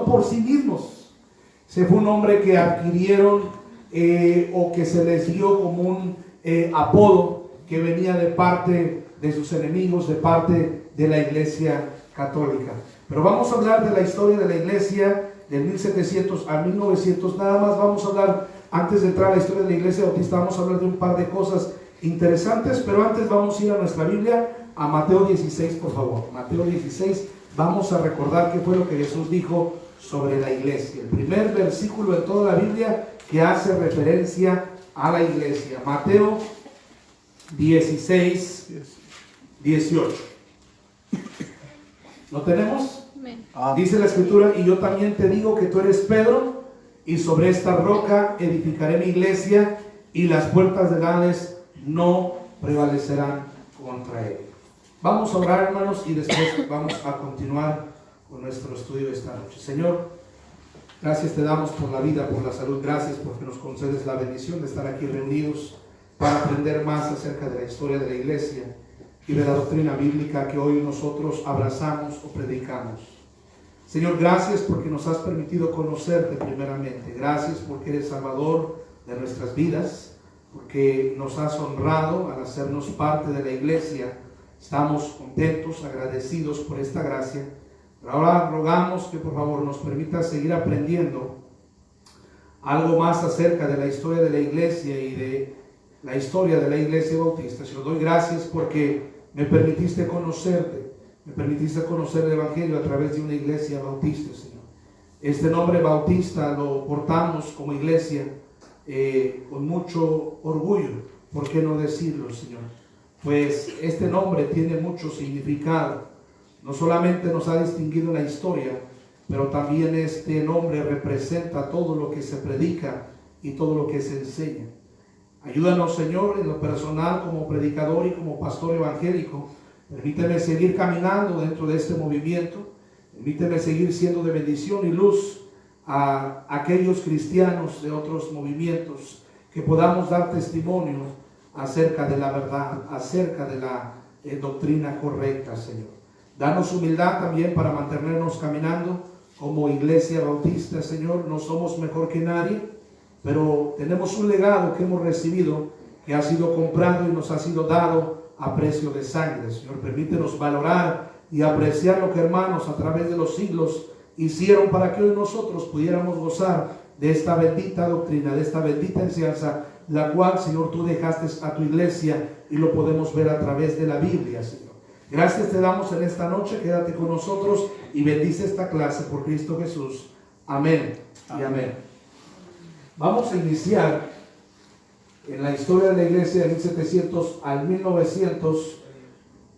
por sí mismos. Ese fue un nombre que adquirieron o que se les dio como un apodo que venía de parte de sus enemigos, de parte de la Iglesia Católica. Pero vamos a hablar de la historia de la Iglesia del 1700 a 1900. Nada más vamos a hablar, antes de entrar a la historia de la Iglesia Bautista, vamos a hablar de un par de cosas interesantes, pero antes vamos a ir a nuestra Biblia, a Mateo 16, por favor. Mateo 16, vamos a recordar qué fue lo que Jesús dijo sobre la iglesia. El primer versículo de toda la Biblia que hace referencia a la iglesia. Mateo 16, 18. ¿Lo tenemos? Dice la escritura: y yo también te digo que tú eres Pedro, y sobre esta roca edificaré mi iglesia, y las puertas del Hades no prevalecerán contra él. Vamos a orar, hermanos, y después vamos a continuar con nuestro estudio esta noche. Señor, gracias te damos por la vida, por la salud. Gracias porque nos concedes la bendición de estar aquí reunidos para aprender más acerca de la historia de la iglesia y de la doctrina bíblica que hoy nosotros abrazamos o predicamos. Señor, gracias porque nos has permitido conocerte primeramente. Gracias porque eres Salvador de nuestras vidas, porque nos has honrado al hacernos parte de la iglesia. Estamos contentos, agradecidos por esta gracia. Pero ahora rogamos que por favor nos permitas seguir aprendiendo algo más acerca de la historia de la iglesia y de la historia de la iglesia bautista. Señor, doy gracias porque me permitiste conocerte, me permitiste conocer el Evangelio a través de una iglesia bautista, Señor. Este nombre bautista lo portamos como iglesia con mucho orgullo. ¿Por qué no decirlo, Señor? Pues este nombre tiene mucho significado. No solamente nos ha distinguido en la historia, pero también este nombre representa todo lo que se predica y todo lo que se enseña. Ayúdanos, Señor, en lo personal como predicador y como pastor evangélico. Permíteme seguir caminando dentro de este movimiento. Permíteme seguir siendo de bendición y luz a aquellos cristianos de otros movimientos, que podamos dar testimonio acerca de la verdad, acerca de la doctrina correcta, Señor. Danos humildad también para mantenernos caminando como iglesia bautista, Señor. No somos mejor que nadie, pero tenemos un legado que hemos recibido, que ha sido comprado y nos ha sido dado a precio de sangre, Señor. Permítenos valorar y apreciar lo que hermanos a través de los siglos hicieron para que hoy nosotros pudiéramos gozar de esta bendita doctrina, de esta bendita enseñanza, la cual, Señor, tú dejaste a tu iglesia y lo podemos ver a través de la Biblia, Señor. Gracias te damos en esta noche. Quédate con nosotros y bendice esta clase por Cristo Jesús. Amén y amén. Vamos a iniciar en la historia de la iglesia de 1700 al 1900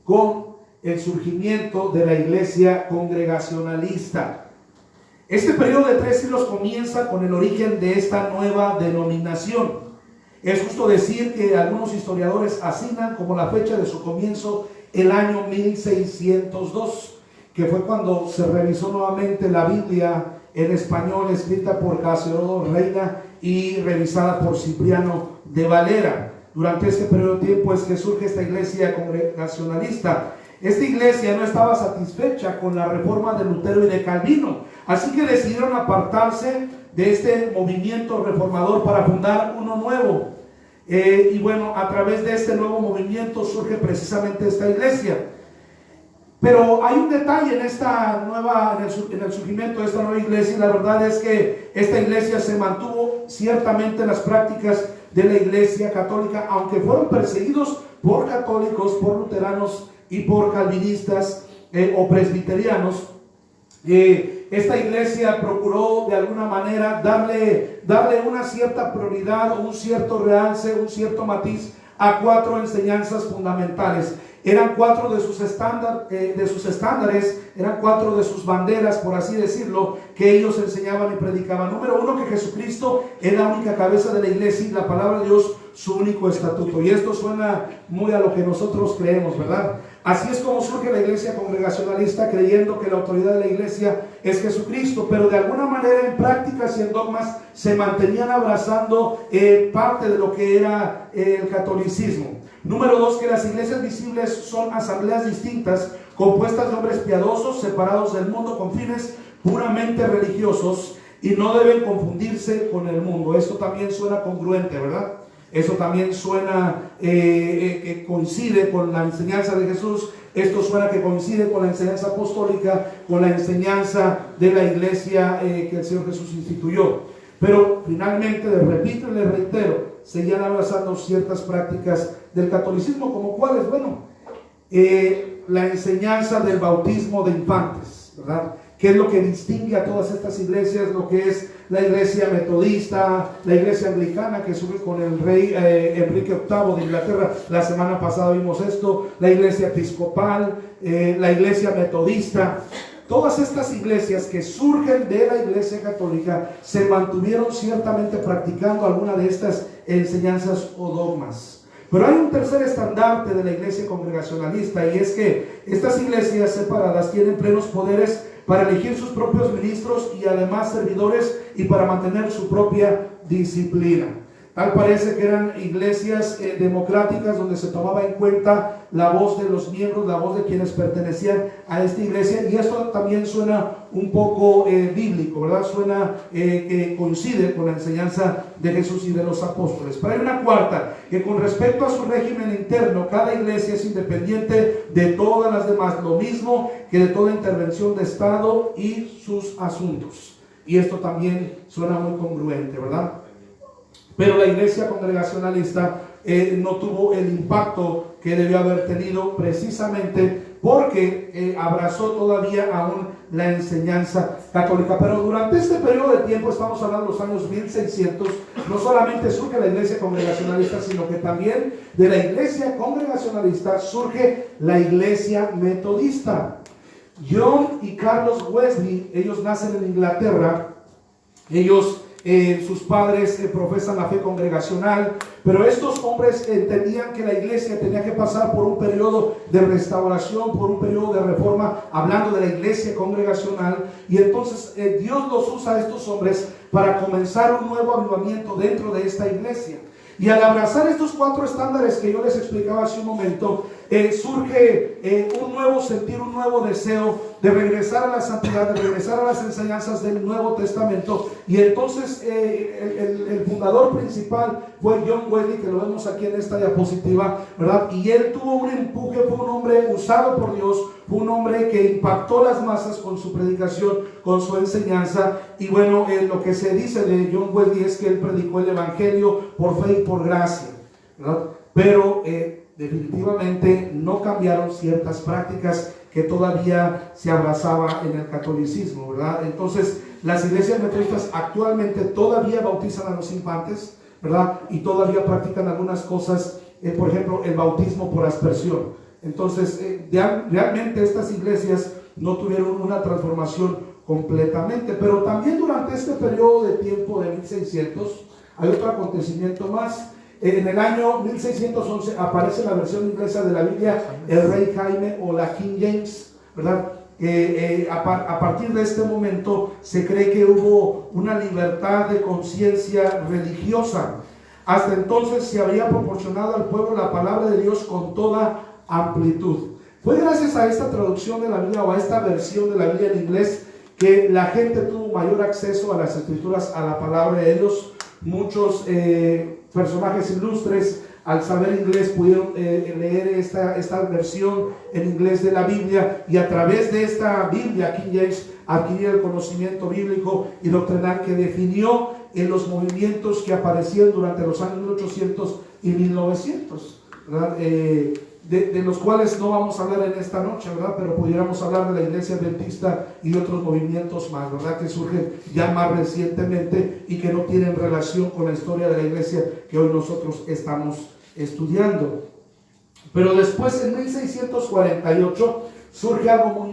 con el surgimiento de la iglesia congregacionalista. Este periodo de 3 siglos comienza con el origen de esta nueva denominación. Es justo decir que algunos historiadores asignan como la fecha de su comienzo el año 1602, que fue cuando se revisó nuevamente la Biblia en español, escrita por Casiodoro Reina y revisada por Cipriano de Valera. Durante este periodo de tiempo es que surge esta iglesia congregacionalista. Esta iglesia no estaba satisfecha con la reforma de Lutero y de Calvino, así que decidieron apartarse de este movimiento reformador para fundar uno nuevo. Y bueno, a través de este nuevo movimiento surge precisamente esta iglesia. Pero hay un detalle en en el surgimiento de esta nueva iglesia, y la verdad es que esta iglesia se mantuvo ciertamente en las prácticas de la iglesia católica, aunque fueron perseguidos por católicos, por luteranos y por calvinistas o presbiterianos. Esta iglesia procuró de alguna manera darle una cierta prioridad o un cierto realce, un cierto matiz a 4 enseñanzas fundamentales. Eran 4 de sus estándares, eran 4 de sus banderas, por así decirlo, que ellos enseñaban y predicaban. Número 1, que Jesucristo es la única cabeza de la iglesia y la palabra de Dios su único estatuto. Y esto suena muy a lo que nosotros creemos, ¿verdad? Así es como surge la iglesia congregacionalista, creyendo que la autoridad de la iglesia es Jesucristo, pero de alguna manera en prácticas y en dogmas se mantenían abrazando parte de lo que era el catolicismo. Número 2, que las iglesias visibles son asambleas distintas, compuestas de hombres piadosos, separados del mundo con fines puramente religiosos y no deben confundirse con el mundo. Esto también suena congruente, ¿verdad? Eso también suena que coincide con la enseñanza de Jesús. Esto suena que coincide con la enseñanza apostólica, con la enseñanza de la iglesia que el Señor Jesús instituyó. Pero finalmente, les repito y les reitero, seguían abrazando ciertas prácticas del catolicismo, como cuáles, bueno, la enseñanza del bautismo de infantes, ¿verdad? ¿Qué es lo que distingue a todas estas iglesias? Lo que es la iglesia metodista, la iglesia anglicana que surge con el rey Enrique VIII de Inglaterra. La semana pasada vimos esto, la iglesia episcopal, la iglesia metodista. Todas estas iglesias que surgen de la iglesia católica se mantuvieron ciertamente practicando alguna de estas enseñanzas o dogmas. Pero hay un tercer estandarte de la iglesia congregacionalista, y es que estas iglesias separadas tienen plenos poderes para elegir sus propios ministros y además servidores, y para mantener su propia disciplina. Tal parece que eran iglesias democráticas donde se tomaba en cuenta la voz de los miembros, la voz de quienes pertenecían a esta iglesia, y esto también suena un poco bíblico, ¿verdad? Suena que coincide con la enseñanza de Jesús y de los apóstoles. Pero hay una cuarta, que con respecto a su régimen interno, cada iglesia es independiente de todas las demás, lo mismo que de toda intervención de Estado y sus asuntos. Y esto también suena muy congruente, ¿verdad? Pero la iglesia congregacionalista no tuvo el impacto que debió haber tenido, precisamente porque abrazó todavía aún la enseñanza católica. Pero durante este periodo de tiempo, estamos hablando de los años 1600, no solamente surge la iglesia congregacionalista, sino que también de la iglesia congregacionalista surge la iglesia metodista. John y Carlos Wesley, ellos nacen en Inglaterra. Ellos sus padres profesan la fe congregacional, pero estos hombres entendían que la iglesia tenía que pasar por un periodo de restauración, por un periodo de reforma, hablando de la iglesia congregacional, y entonces Dios los usa a estos hombres para comenzar un nuevo avivamiento dentro de esta iglesia. Y al abrazar estos cuatro estándares que yo les explicaba hace un momento, surge un nuevo sentir, un nuevo deseo de regresar a la santidad, de regresar a las enseñanzas del Nuevo Testamento. Y entonces el fundador principal fue John Wesley, que lo vemos aquí en esta diapositiva, ¿verdad? Y él tuvo un empuje, fue un hombre usado por Dios, fue un hombre que impactó las masas con su predicación, con su enseñanza. Y bueno, lo que se dice de John Wesley es que él predicó el evangelio por fe y por gracia, ¿verdad? Pero definitivamente no cambiaron ciertas prácticas que todavía se abrazaba en el catolicismo, ¿verdad? Entonces, las iglesias metodistas actualmente todavía bautizan a los infantes, ¿verdad? Y todavía practican algunas cosas, por ejemplo, el bautismo por aspersión. Entonces, realmente estas iglesias no tuvieron una transformación completamente. Pero también durante este periodo de tiempo de 1600 hay otro acontecimiento más. En el año 1611 aparece la versión inglesa de la Biblia, el Rey Jaime, o la King James, ¿verdad? A partir de este momento se cree que hubo una libertad de conciencia religiosa. Hasta entonces se había proporcionado al pueblo la palabra de Dios con toda amplitud. Fue gracias a esta traducción de la Biblia, o a esta versión de la Biblia en inglés, que la gente tuvo mayor acceso a las escrituras, a la palabra de Dios. Muchos personajes ilustres, al saber inglés, pudieron leer esta versión en inglés de la Biblia, y a través de esta Biblia, King James, adquirir el conocimiento bíblico y doctrinal que definió en los movimientos que aparecían durante los años 1800 y 1900, ¿verdad? De los cuales no vamos a hablar en esta noche, ¿verdad? Pero pudiéramos hablar de la iglesia adventista y de otros movimientos más, ¿verdad? Que surgen ya más recientemente y que no tienen relación con la historia de la iglesia que hoy nosotros estamos estudiando. Pero después, en 1648, surge algo muy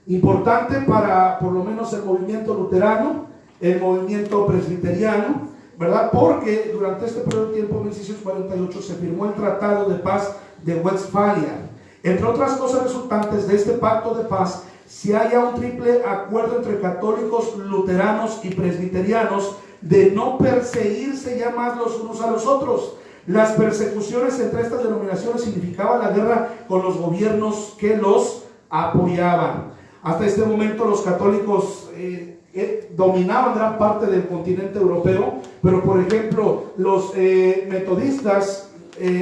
importante para por lo menos el movimiento luterano, el movimiento presbiteriano, ¿verdad? Porque durante este periodo de tiempo, 1648, se firmó el Tratado de Paz de Westfalia. Entre otras cosas resultantes de este pacto de paz, se halla un triple acuerdo entre católicos, luteranos y presbiterianos de no perseguirse ya más los unos a los otros. Las persecuciones entre estas denominaciones significaban la guerra con los gobiernos que los apoyaban. Hasta este momento los católicos dominaban gran parte del continente europeo, pero por ejemplo los metodistas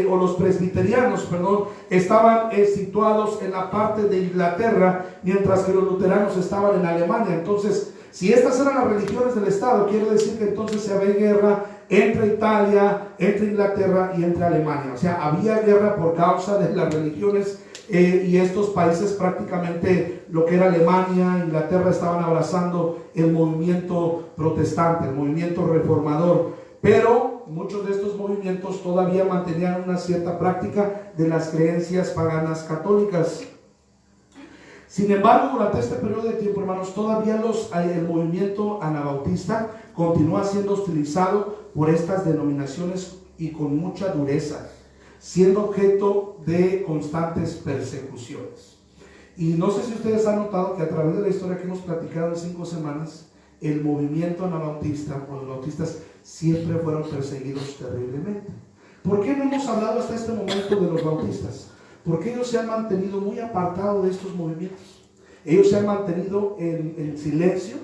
o los presbiterianos, perdón, estaban situados en la parte de Inglaterra, mientras que los luteranos estaban en Alemania. Entonces, si estas eran las religiones del Estado, quiere decir que entonces se había guerra entre Italia, entre Inglaterra y entre Alemania. O sea, había guerra por causa de las religiones y estos países, prácticamente lo que era Alemania, Inglaterra, estaban abrazando el movimiento protestante, el movimiento reformador. Pero muchos de estos movimientos todavía mantenían una cierta práctica de las creencias paganas católicas. Sin embargo, durante este periodo de tiempo, hermanos, todavía el movimiento anabautista continúa siendo hostilizado por estas denominaciones y con mucha dureza, siendo objeto de constantes persecuciones. Y no sé si ustedes han notado que a través de la historia que hemos platicado en 5 semanas, el movimiento anabautista o los bautistas siempre fueron perseguidos terriblemente. ¿Por qué no hemos hablado hasta este momento de los bautistas? Porque ellos se han mantenido muy apartados de estos movimientos. Ellos se han mantenido en silencio.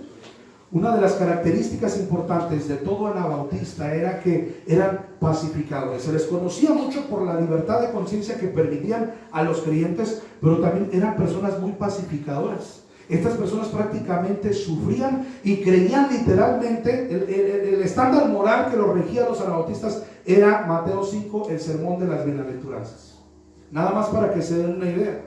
Una de las características importantes de todo anabautista era que eran pacificadores. Se les conocía mucho por la libertad de conciencia que permitían a los creyentes, pero también eran personas muy pacificadoras. Estas personas prácticamente sufrían y creían literalmente, el estándar moral que los regía a los anabautistas era Mateo 5, el sermón de las bienaventuranzas. Nada más para que se den una idea.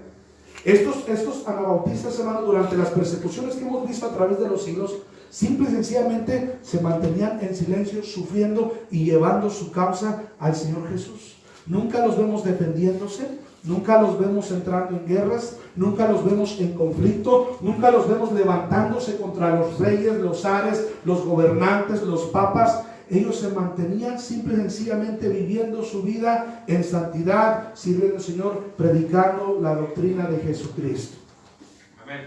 Estos anabautistas, hermanos, durante las persecuciones que hemos visto a través de los siglos, simple y sencillamente se mantenían en silencio, sufriendo y llevando su causa al Señor Jesús. Nunca los vemos defendiéndose, nunca los vemos entrando en guerras, nunca los vemos en conflicto, nunca los vemos levantándose contra los reyes, los zares, los gobernantes, los papas. Ellos se mantenían simple y sencillamente viviendo su vida en santidad, sirviendo al Señor, predicando la doctrina de Jesucristo. Amén.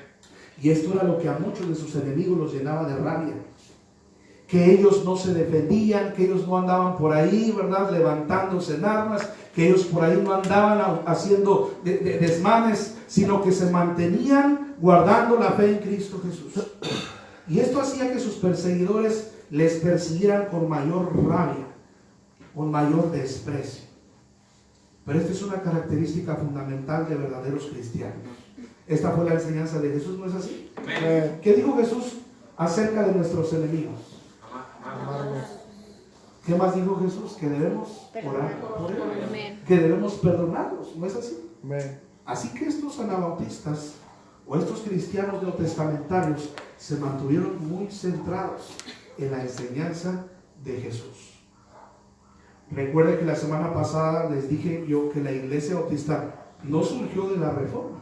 Y esto era lo que a muchos de sus enemigos los llenaba de rabia. Que ellos no se defendían, que ellos no andaban por ahí, ¿verdad?, levantándose en armas, que ellos por ahí no andaban haciendo desmanes, sino que se mantenían guardando la fe en Cristo Jesús. Y esto hacía que sus perseguidores les persiguieran con mayor rabia, con mayor desprecio. Pero esta es una característica fundamental de verdaderos cristianos. Esta fue la enseñanza de Jesús, ¿no es así? ¿Qué dijo Jesús acerca de nuestros enemigos? ¿Qué más dijo Jesús? Que debemos orar por ellos, que debemos perdonarlos, ¿no es así? Así que estos anabautistas o estos cristianos neotestamentarios se mantuvieron muy centrados en la enseñanza de Jesús. Recuerden que la semana pasada les dije yo que la iglesia bautista no surgió de la reforma,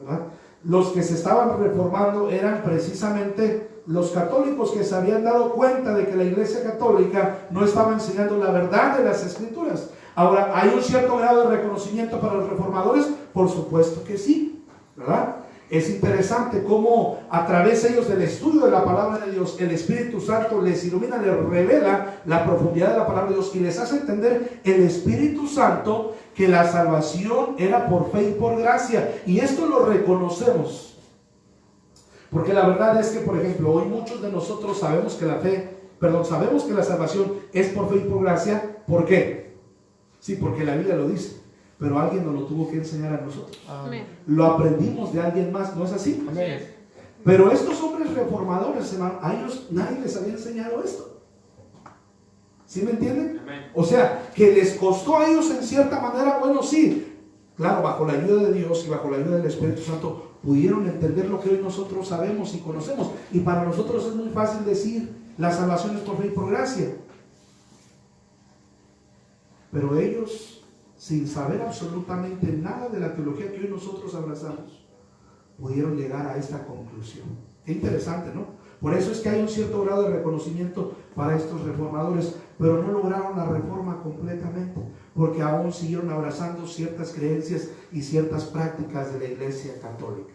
¿verdad? Los que se estaban reformando eran precisamente los católicos que se habían dado cuenta de que la iglesia católica no estaba enseñando la verdad de las escrituras. Ahora, ¿hay un cierto grado de reconocimiento para los reformadores? Por supuesto que sí, ¿verdad? Es interesante cómo a través ellos del estudio de la palabra de Dios, el Espíritu Santo les ilumina, les revela la profundidad de la palabra de Dios y les hace entender el Espíritu Santo que la salvación era por fe y por gracia. Y esto lo reconocemos. Porque la verdad es que, por ejemplo, hoy muchos de nosotros sabemos que sabemos que la salvación es por fe y por gracia. ¿Por qué? Sí, porque la Biblia lo dice. Pero alguien nos lo tuvo que enseñar a nosotros. Amén. Lo aprendimos de alguien más, ¿no es así? Amén. Pero estos hombres reformadores, hermano, a ellos nadie les había enseñado esto. ¿Sí me entienden? Amén. O sea, que les costó a ellos en cierta manera, bueno, sí, claro, bajo la ayuda de Dios y bajo la ayuda del Espíritu Santo, pudieron entender lo que hoy nosotros sabemos y conocemos. Y para nosotros es muy fácil decir, la salvación es por fe y por gracia. Pero ellos, sin saber absolutamente nada de la teología que hoy nosotros abrazamos, pudieron llegar a esta conclusión. Qué interesante, ¿no? Por eso es que hay un cierto grado de reconocimiento para estos reformadores, pero no lograron la reforma completamente, porque aún siguieron abrazando ciertas creencias y ciertas prácticas de la iglesia católica.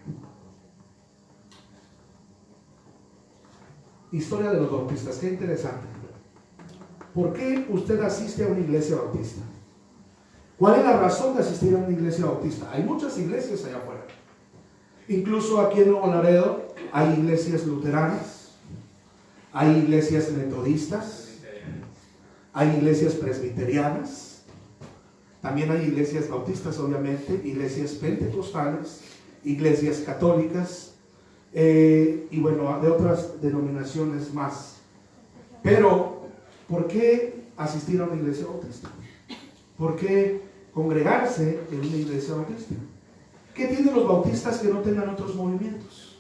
Historia de los bautistas, qué interesante. ¿Por qué usted asiste a una iglesia bautista? ¿Cuál es la razón de asistir a una iglesia bautista? Hay muchas iglesias allá afuera. Incluso aquí en Nuevo Laredo hay iglesias luteranas, hay iglesias metodistas, hay iglesias presbiterianas, también hay iglesias bautistas, obviamente, iglesias pentecostales, iglesias católicas, y bueno, de otras denominaciones más. Pero, ¿por qué asistir a una iglesia bautista? ¿Por qué congregarse en una iglesia bautista? ¿Qué tienen los bautistas que no tengan otros movimientos?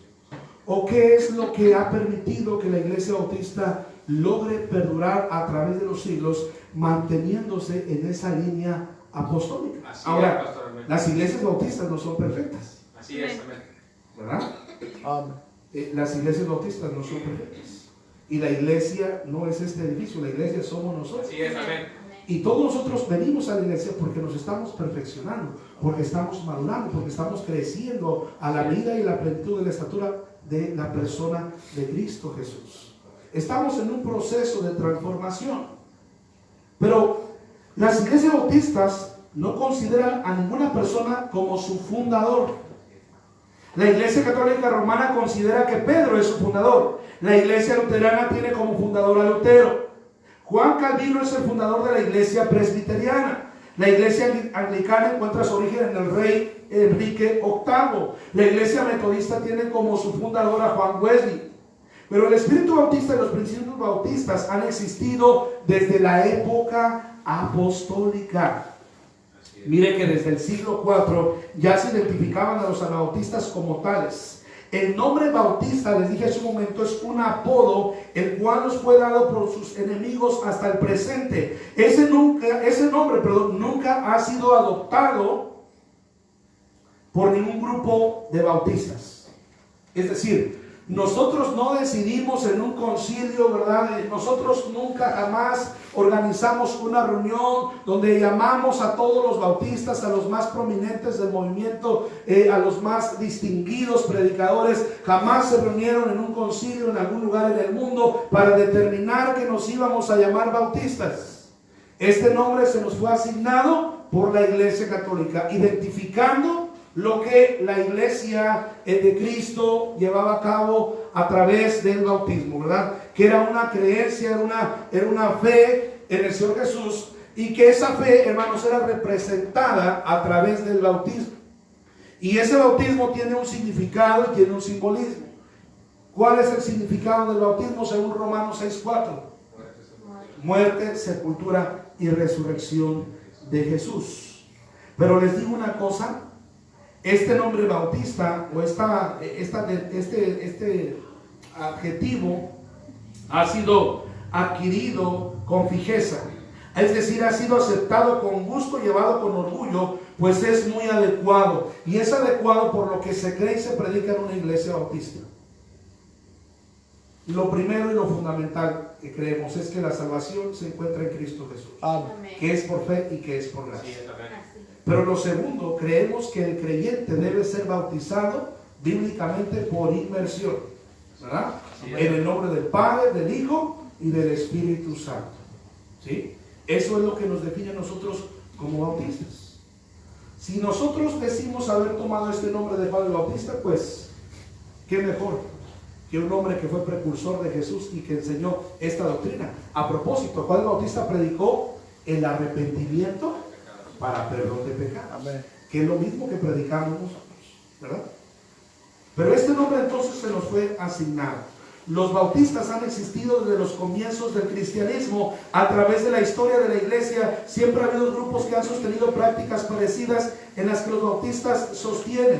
¿O qué es lo que ha permitido que la iglesia bautista logre perdurar a través de los siglos, manteniéndose en esa línea apostólica? Ahora, las iglesias bautistas no son perfectas. Así es, ¿verdad? Las iglesias bautistas no son perfectas. Y la iglesia no es este edificio, la iglesia somos nosotros. Así es, amén. Y todos nosotros venimos a la iglesia porque nos estamos perfeccionando, porque estamos madurando, porque estamos creciendo a la medida y la plenitud de la estatura de la persona de Cristo Jesús. Estamos en un proceso de transformación. Pero las iglesias bautistas no consideran a ninguna persona como su fundador. La Iglesia Católica Romana considera que Pedro es su fundador. La Iglesia Luterana tiene como fundador a Lutero. Juan Calvino es el fundador de la Iglesia Presbiteriana. La Iglesia Anglicana encuentra su origen en el rey Enrique VIII. La Iglesia Metodista tiene como su fundador a Juan Wesley. Pero el espíritu bautista y los principios bautistas han existido desde la época apostólica. Mire que desde el siglo IV ya se identificaban a los anabautistas como tales. El nombre bautista, les dije hace un momento, es un apodo el cual nos fue dado por sus enemigos hasta el presente. Ese nombre nunca ha sido adoptado por ningún grupo de bautistas. Es decir, nosotros no decidimos en un concilio, ¿verdad? Nosotros nunca jamás organizamos una reunión donde llamamos a todos los bautistas, a los más prominentes del movimiento, a los más distinguidos predicadores. Jamás se reunieron en un concilio en algún lugar en el mundo para determinar que nos íbamos a llamar bautistas. Este nombre se nos fue asignado por la Iglesia Católica, identificando lo que la iglesia de Cristo llevaba a cabo a través del bautismo, ¿verdad? Que era una creencia, era una fe en el Señor Jesús, y que esa fe, hermanos, era representada a través del bautismo. Y ese bautismo tiene un significado y tiene un simbolismo. ¿Cuál es el significado del bautismo según Romanos 6:4? Muerte, sepultura y resurrección de Jesús. Pero les digo una cosa. Este nombre bautista o este adjetivo ha sido adquirido con fijeza, es decir, ha sido aceptado con gusto, llevado con orgullo, pues es muy adecuado, y es adecuado por lo que se cree y se predica en una iglesia bautista. Lo primero y lo fundamental que creemos es que la salvación se encuentra en Cristo Jesús. Amén. Que es por fe y que es por gracia. Pero lo segundo, creemos que el creyente debe ser bautizado bíblicamente por inmersión, ¿verdad? En el nombre del Padre, del Hijo y del Espíritu Santo. ¿Sí? Eso es lo que nos define a nosotros como bautistas. Si nosotros decimos haber tomado este nombre de Padre Bautista, pues, ¿qué mejor que un hombre que fue precursor de Jesús y que enseñó esta doctrina? A propósito, Juan el Bautista predicó el arrepentimiento para perdón de pecados. Amén. Que es lo mismo que predicamos nosotros, ¿verdad? Pero este nombre entonces se nos fue asignado. Los bautistas han existido desde los comienzos del cristianismo. A través de la historia de la iglesia siempre ha habido grupos que han sostenido prácticas parecidas en las que los bautistas sostienen.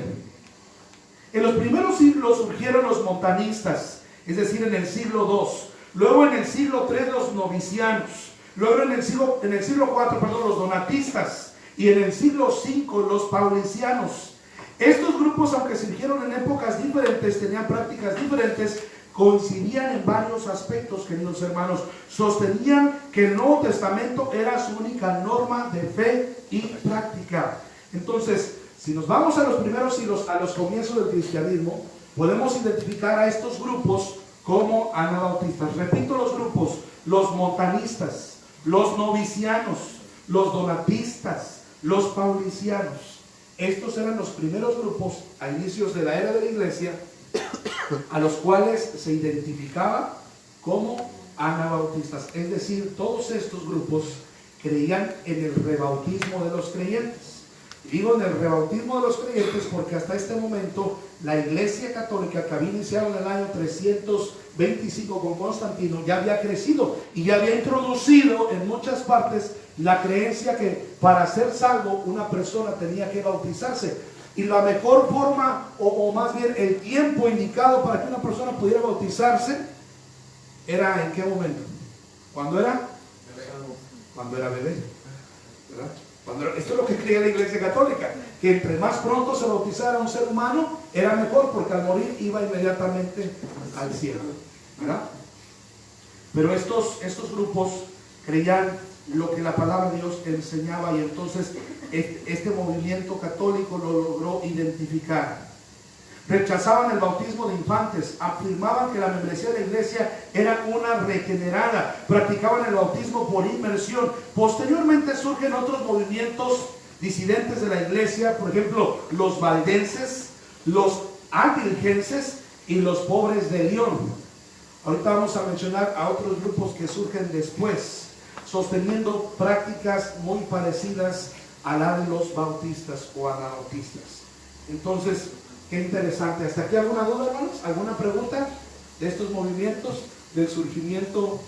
En los primeros siglos surgieron los montanistas, es decir, en el siglo II. Luego en el siglo III los novicianos. Luego en el siglo IV, los donatistas. Y en el siglo V los paulicianos. Estos grupos, aunque surgieron en épocas diferentes, tenían prácticas diferentes, coincidían en varios aspectos, queridos hermanos. Sostenían que el Nuevo Testamento era su única norma de fe y práctica. Entonces, si nos vamos a los primeros siglos, a los comienzos del cristianismo, podemos identificar a estos grupos como anabautistas. Repito los grupos: los montanistas, los novicianos, los donatistas, los paulicianos. Estos eran los primeros grupos a inicios de la era de la iglesia a los cuales se identificaba como anabautistas. Es decir, todos estos grupos creían en el rebautismo de los creyentes. Digo en el rebautismo de los creyentes porque hasta este momento la Iglesia Católica, que había iniciado en el año 325 con Constantino, ya había crecido y ya había introducido en muchas partes la creencia que para ser salvo una persona tenía que bautizarse. Y la mejor forma, o más bien el tiempo indicado para que una persona pudiera bautizarse, era ¿en qué momento? ¿Cuándo era? Cuando era bebé, ¿verdad? Esto es lo que creía la Iglesia Católica, que entre más pronto se bautizara un ser humano era mejor, porque al morir iba inmediatamente al cielo, ¿verdad? Pero estos grupos creían lo que la palabra de Dios enseñaba, y entonces este movimiento católico lo logró identificar. Rechazaban el bautismo de infantes, afirmaban que la membresía de la iglesia era una regenerada, practicaban el bautismo por inmersión. Posteriormente surgen otros movimientos disidentes de la iglesia, por ejemplo, los valdenses, los albigenses y los pobres de León. Ahorita vamos a mencionar a otros grupos que surgen después, sosteniendo prácticas muy parecidas a la de los bautistas o anabautistas. Entonces, qué interesante. ¿Hasta aquí alguna duda, hermanos? ¿Alguna pregunta de estos movimientos, del surgimiento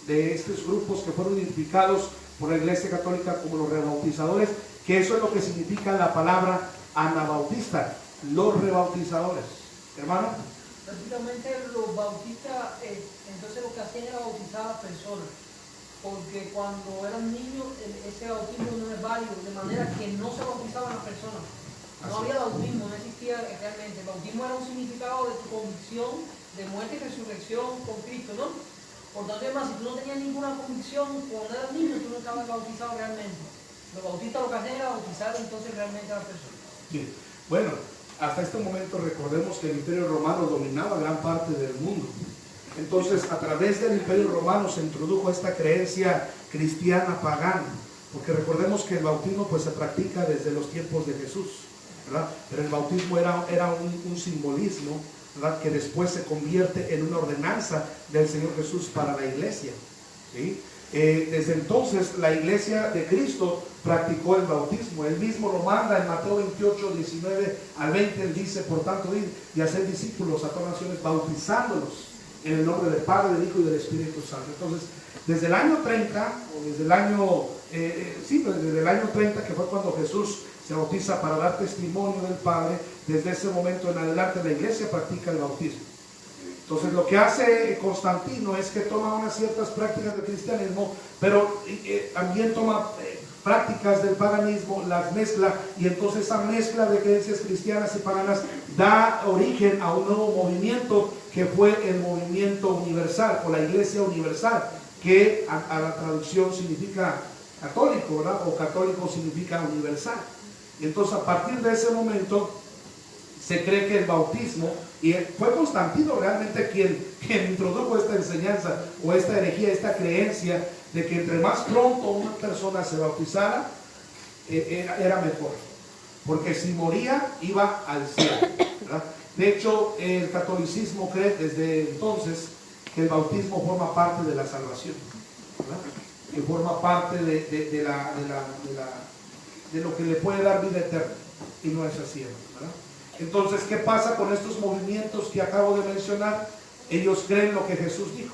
de estos grupos que fueron identificados por la Iglesia Católica como los rebautizadores? Que eso es lo que significa la palabra anabautista, los rebautizadores. Hermano. Prácticamente los bautistas, entonces lo que hacían era bautizar a las personas, porque cuando eran niños ese bautismo no es válido, de manera que no se bautizaban las personas. No había bautismo, no existía realmente. El bautismo era un significado de tu convicción de muerte y resurrección con Cristo, ¿no? Por tanto, además, si tú no tenías ninguna convicción cuando eras niño, tú no estabas bautizado realmente. Los bautistas lo que hacían era bautizar entonces realmente a las personas. Sí. Bueno, hasta este momento recordemos que el Imperio Romano dominaba gran parte del mundo. Entonces, a través del Imperio Romano se introdujo esta creencia cristiana pagana, porque recordemos que el bautismo pues se practica desde los tiempos de Jesús, ¿verdad? Pero el bautismo era un simbolismo, ¿verdad?, que después se convierte en una ordenanza del Señor Jesús para la iglesia, ¿sí? Desde entonces la iglesia de Cristo practicó el bautismo. Él mismo lo manda en Mateo 28, 19 al 20. Él dice: por tanto, id y hacer discípulos a todas naciones, bautizándolos en el nombre del Padre, del Hijo y del Espíritu Santo. Entonces, desde el año 30, o desde el año, desde el año 30, que fue cuando Jesús se bautiza para dar testimonio del Padre, desde ese momento en adelante la iglesia practica el bautismo. Entonces, lo que hace Constantino es que toma unas ciertas prácticas del cristianismo, pero también toma prácticas del paganismo, las mezcla, y entonces esa mezcla de creencias cristianas y paganas da origen a un nuevo movimiento, que fue el movimiento universal, o la iglesia universal, que a la traducción significa católico, ¿verdad? O católico significa universal. Y entonces, a partir de ese momento se cree que el bautismo, y fue Constantino realmente quien introdujo esta enseñanza o esta herejía, esta creencia de que entre más pronto una persona se bautizara, era mejor, porque si moría iba al cielo, ¿verdad? De hecho, el catolicismo cree desde entonces que el bautismo forma parte de la salvación, ¿verdad?, que forma parte de lo que le puede dar vida eterna, y no es así, ¿verdad? Entonces, ¿qué pasa con estos movimientos que acabo de mencionar? Ellos creen lo que Jesús dijo.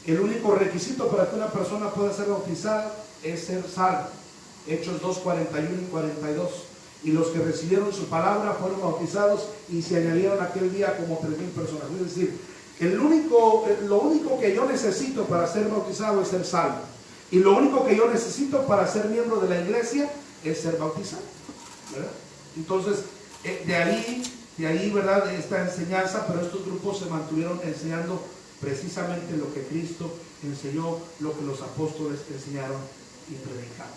El único requisito para que una persona pueda ser bautizada es ser salvo. Hechos 2, 41 y 42. Y los que recibieron su palabra fueron bautizados, y se añadieron aquel día como 3,000 personas. Es decir, lo único que yo necesito para ser bautizado es ser salvo. Y lo único que yo necesito para ser miembro de la iglesia es ser bautizado, ¿verdad? Entonces, de ahí, ¿verdad?, esta enseñanza, pero estos grupos se mantuvieron enseñando precisamente lo que Cristo enseñó, lo que los apóstoles enseñaron y predicaron.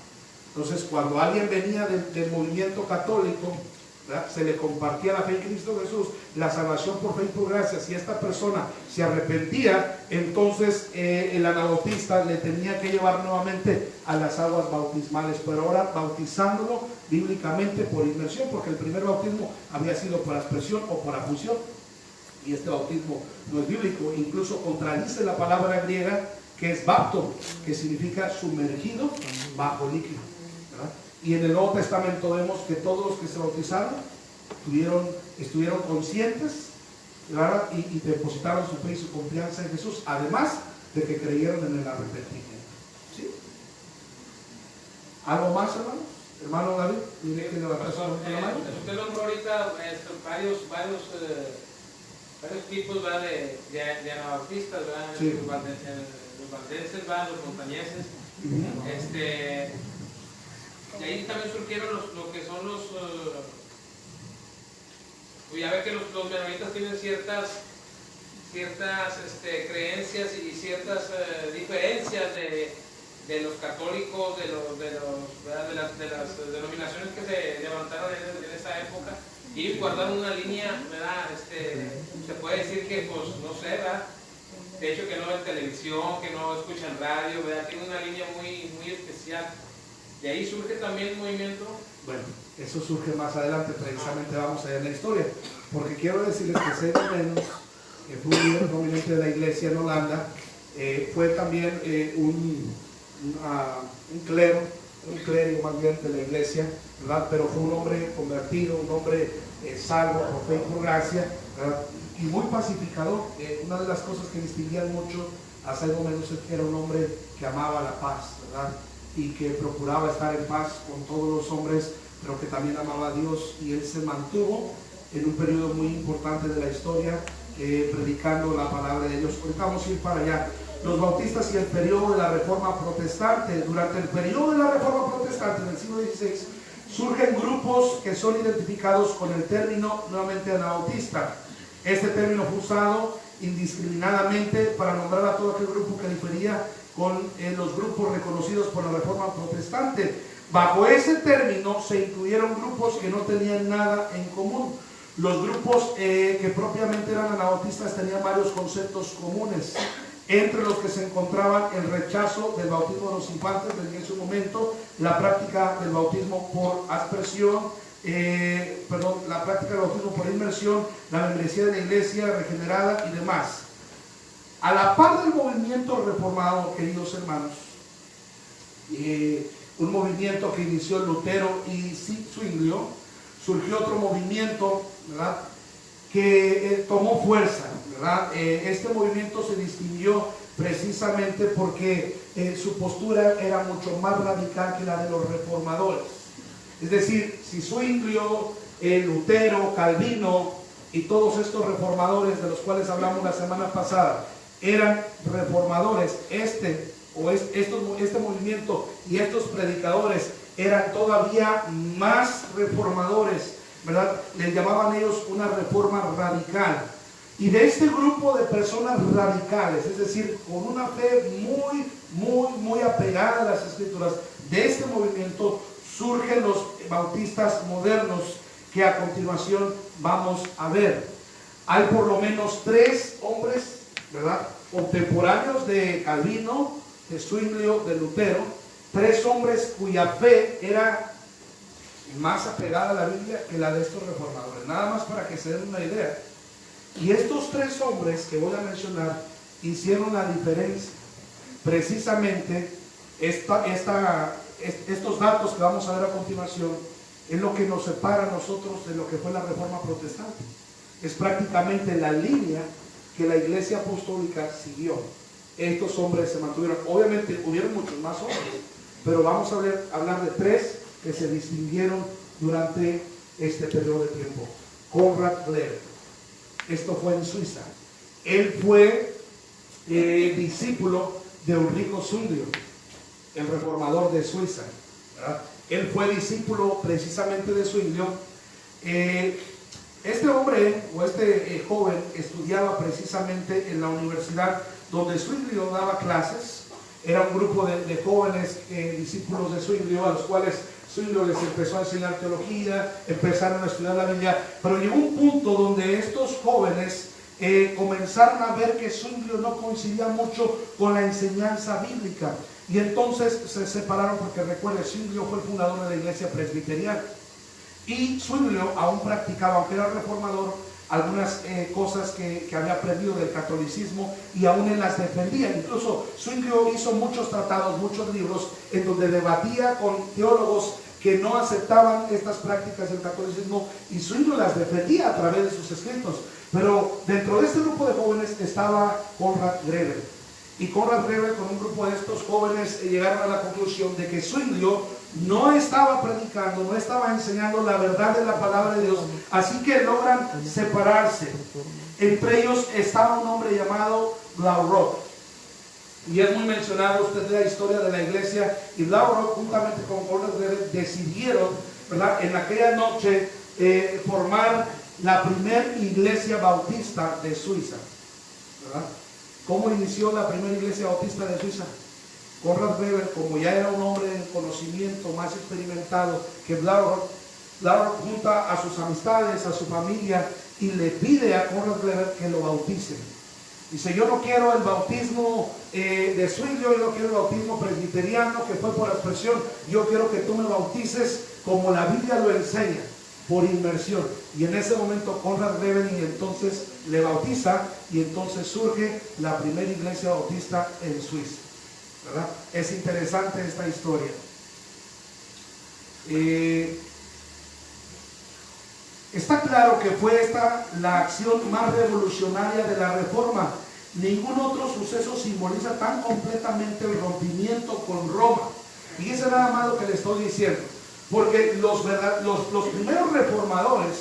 Entonces, cuando alguien venía del movimiento católico, ¿verdad? Se le compartía la fe en Cristo Jesús, la salvación por fe y por gracia. Si esta persona se arrepentía, entonces el anabautista le tenía que llevar nuevamente a las aguas bautismales, pero ahora bautizándolo bíblicamente por inmersión, porque el primer bautismo había sido por aspersión o por afusión, y este bautismo no es bíblico, incluso contradice la palabra griega que es bapto, que significa sumergido bajo líquido, ¿verdad? Y en el Nuevo Testamento vemos que todos los que se bautizaron estuvieron conscientes, ¿verdad? Y depositaron su fe y su confianza en Jesús, además de que creyeron en el arrepentimiento. ¿Sí? ¿Algo más, hermanos? Hermano David, mire que levantar la mano. Usted nombró ahorita varios tipos, ¿verdad? de anabautistas, ¿verdad? Sí. Los valdenses, ¿verdad? Los montañeses. Y ahí también surgieron lo que son los... ya ve que los menonitas tienen ciertas creencias y ciertas diferencias de los católicos, de las denominaciones que se levantaron en esa época, y guardaron una línea, ¿verdad? Se puede decir que, pues, no sé, ¿verdad? De hecho, que no ven televisión, que no escuchan radio, ¿verdad? Tiene una línea muy, muy especial. De ahí surge también el movimiento. Bueno, eso surge más adelante, precisamente vamos a ver la historia, porque quiero decirles que Zedemenos, que fue un líder prominente de la iglesia en Holanda, fue también un clérigo más bien de la iglesia, ¿verdad? Pero fue un hombre convertido, un hombre salvo por fe y por gracia, ¿verdad? Y muy pacificador. Una de las cosas que distinguían mucho a Zedemenos es que era un hombre que amaba la paz, ¿verdad? Y que procuraba estar en paz con todos los hombres, pero que también amaba a Dios, y él se mantuvo en un periodo muy importante de la historia predicando la palabra de Dios. Ahorita vamos a ir para allá. Los bautistas y el periodo de la Reforma Protestante. Durante el periodo de la Reforma Protestante en el siglo XVI surgen grupos que son identificados con el término nuevamente anabautista. Este término fue usado indiscriminadamente para nombrar a todo aquel grupo que difería con los grupos reconocidos por la Reforma Protestante. Bajo ese término se incluyeron grupos que no tenían nada en común. Los grupos que propiamente eran anabautistas tenían varios conceptos comunes, entre los que se encontraban el rechazo del bautismo de los infantes en su momento, la práctica del bautismo por aspersión, la práctica del bautismo por inmersión, la membresía de la iglesia regenerada y demás. A la par del movimiento reformador, queridos hermanos, un movimiento que inició Lutero y Zwinglio, surgió otro movimiento, ¿verdad?, que tomó fuerza, ¿verdad? Este movimiento se distinguió precisamente porque su postura era mucho más radical que la de los reformadores. Es decir, si Zwinglio, Lutero, Calvino y todos estos reformadores de los cuales hablamos la semana pasada eran reformadores, este movimiento y estos predicadores eran todavía más reformadores, ¿verdad? Les llamaban ellos una reforma radical. Y de este grupo de personas radicales, es decir, con una fe muy apegada a las escrituras, de este movimiento surgen los bautistas modernos que a continuación vamos a ver. Hay por lo menos 3 hombres, ¿verdad?, contemporáneos de Calvino, de Zwinglio, de Lutero, 3 hombres cuya fe era más apegada a la Biblia que la de estos reformadores, nada más para que se den una idea. Y estos 3 hombres que voy a mencionar hicieron la diferencia. Precisamente estos datos que vamos a ver a continuación es lo que nos separa a nosotros de lo que fue la Reforma Protestante. Es prácticamente la línea que la Iglesia Apostólica siguió. Estos hombres se mantuvieron. Obviamente hubieron muchos más hombres, pero vamos a hablar de 3 que se distinguieron durante este periodo de tiempo. Konrad Gleber, esto fue en Suiza. Él fue discípulo de Ulrico Zwinglio, el reformador de Suiza, ¿verdad? Él fue discípulo precisamente de Zwinglio. Este hombre o este joven estudiaba precisamente en la universidad donde Zwinglio daba clases. Era un grupo de jóvenes discípulos de Zwinglio a los cuales Zwinglio les empezó a enseñar teología, empezaron a estudiar la Biblia, pero llegó un punto donde estos jóvenes comenzaron a ver que Zwinglio no coincidía mucho con la enseñanza bíblica, y entonces se separaron, porque recuerde, Zwinglio fue el fundador de la iglesia presbiteriana, y Zwinglio aún practicaba, aunque era reformador, algunas cosas que había aprendido del catolicismo, y aún él las defendía. Incluso Zwinglio hizo muchos tratados, muchos libros en donde debatía con teólogos que no aceptaban estas prácticas del catolicismo, y Zwinglio las defendía a través de sus escritos. Pero dentro de este grupo de jóvenes estaba Conrad Grebel, y Conrad Grebel con un grupo de estos jóvenes llegaron a la conclusión de que Zwinglio no estaba predicando, no estaba enseñando la verdad de la palabra de Dios, así que logran separarse. Entre ellos estaba un hombre llamado Blaurock, y es muy mencionado, usted de la historia de la iglesia, y Blaurock juntamente con Conrad Grebel decidieron, ¿verdad?, en aquella noche formar la primera iglesia bautista de Suiza, ¿verdad? ¿Cómo inició la primera iglesia bautista de Suiza? Conrad Grebel, como ya era un hombre de conocimiento más experimentado que Blaurock, junta a sus amistades, a su familia, y le pide a Conrad Grebel que lo bauticen. Dice: yo no quiero el bautismo de Zwinglio, yo no quiero el bautismo presbiteriano que fue por aspersión, yo quiero que tú me bautices como la Biblia lo enseña, por inmersión. Y en ese momento Conrad Grebel y entonces le bautiza, y entonces surge la primera iglesia bautista en Suiza, ¿verdad? Es interesante esta historia. Está claro que fue esta la acción más revolucionaria de la Reforma. Ningún otro suceso simboliza tan completamente el rompimiento con Roma. Fíjense nada más lo que le estoy diciendo. Porque los primeros reformadores,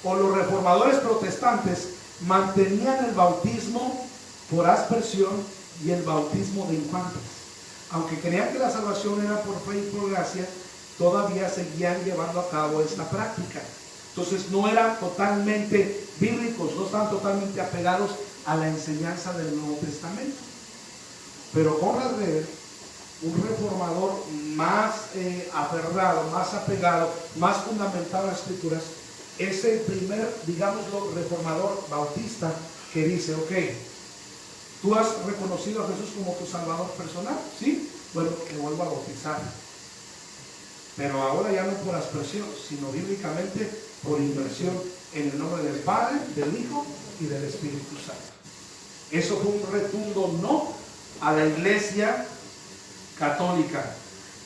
o los reformadores protestantes, mantenían el bautismo por aspersión y el bautismo de infantes. Aunque creían que la salvación era por fe y por gracia, todavía seguían llevando a cabo esta práctica. Entonces no eran totalmente bíblicos, no estaban totalmente apegados a la enseñanza del Nuevo Testamento. Pero Conrad Grebel, un reformador más aferrado, más apegado, más fundamentado en las escrituras, es el primer, digámoslo, reformador bautista que dice: ok, tú has reconocido a Jesús como tu Salvador personal, ¿sí? Bueno, te vuelvo a bautizar, pero ahora ya no por aspersión, sino bíblicamente por inmersión, en el nombre del Padre, del Hijo y del Espíritu Santo. Eso fue un rotundo no a la iglesia católica.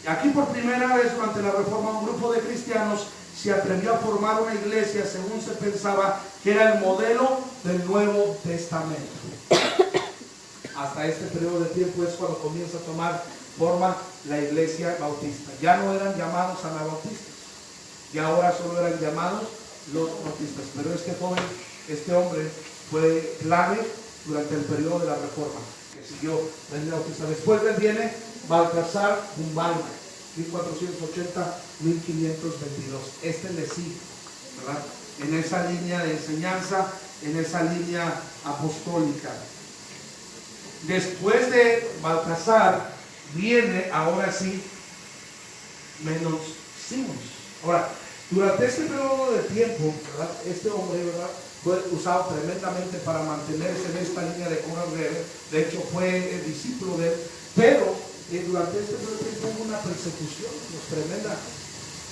Aquí por primera vez durante la Reforma, un grupo de cristianos se atrevió a formar una iglesia según se pensaba que era el modelo del Nuevo Testamento. Hasta este periodo de tiempo es cuando comienza a tomar forma la iglesia bautista. Ya no eran llamados anabautistas, y ahora solo eran llamados los bautistas. Pero este joven, este hombre, fue clave durante el periodo de la Reforma, que siguió la iglesia bautista. Después de él viene Baltasar Humbalmer, 1480-1522. Este le sigue, ¿verdad?, en esa línea de enseñanza, en esa línea apostólica. Después de Baltasar viene, ahora sí, Menos Simons. Ahora, durante este periodo de tiempo, ¿verdad?, este hombre, ¿verdad?, fue usado tremendamente para mantenerse en esta línea de Conrad Grebel. De hecho, fue discípulo de él, pero durante este periodo de tiempo hubo una persecución tremenda,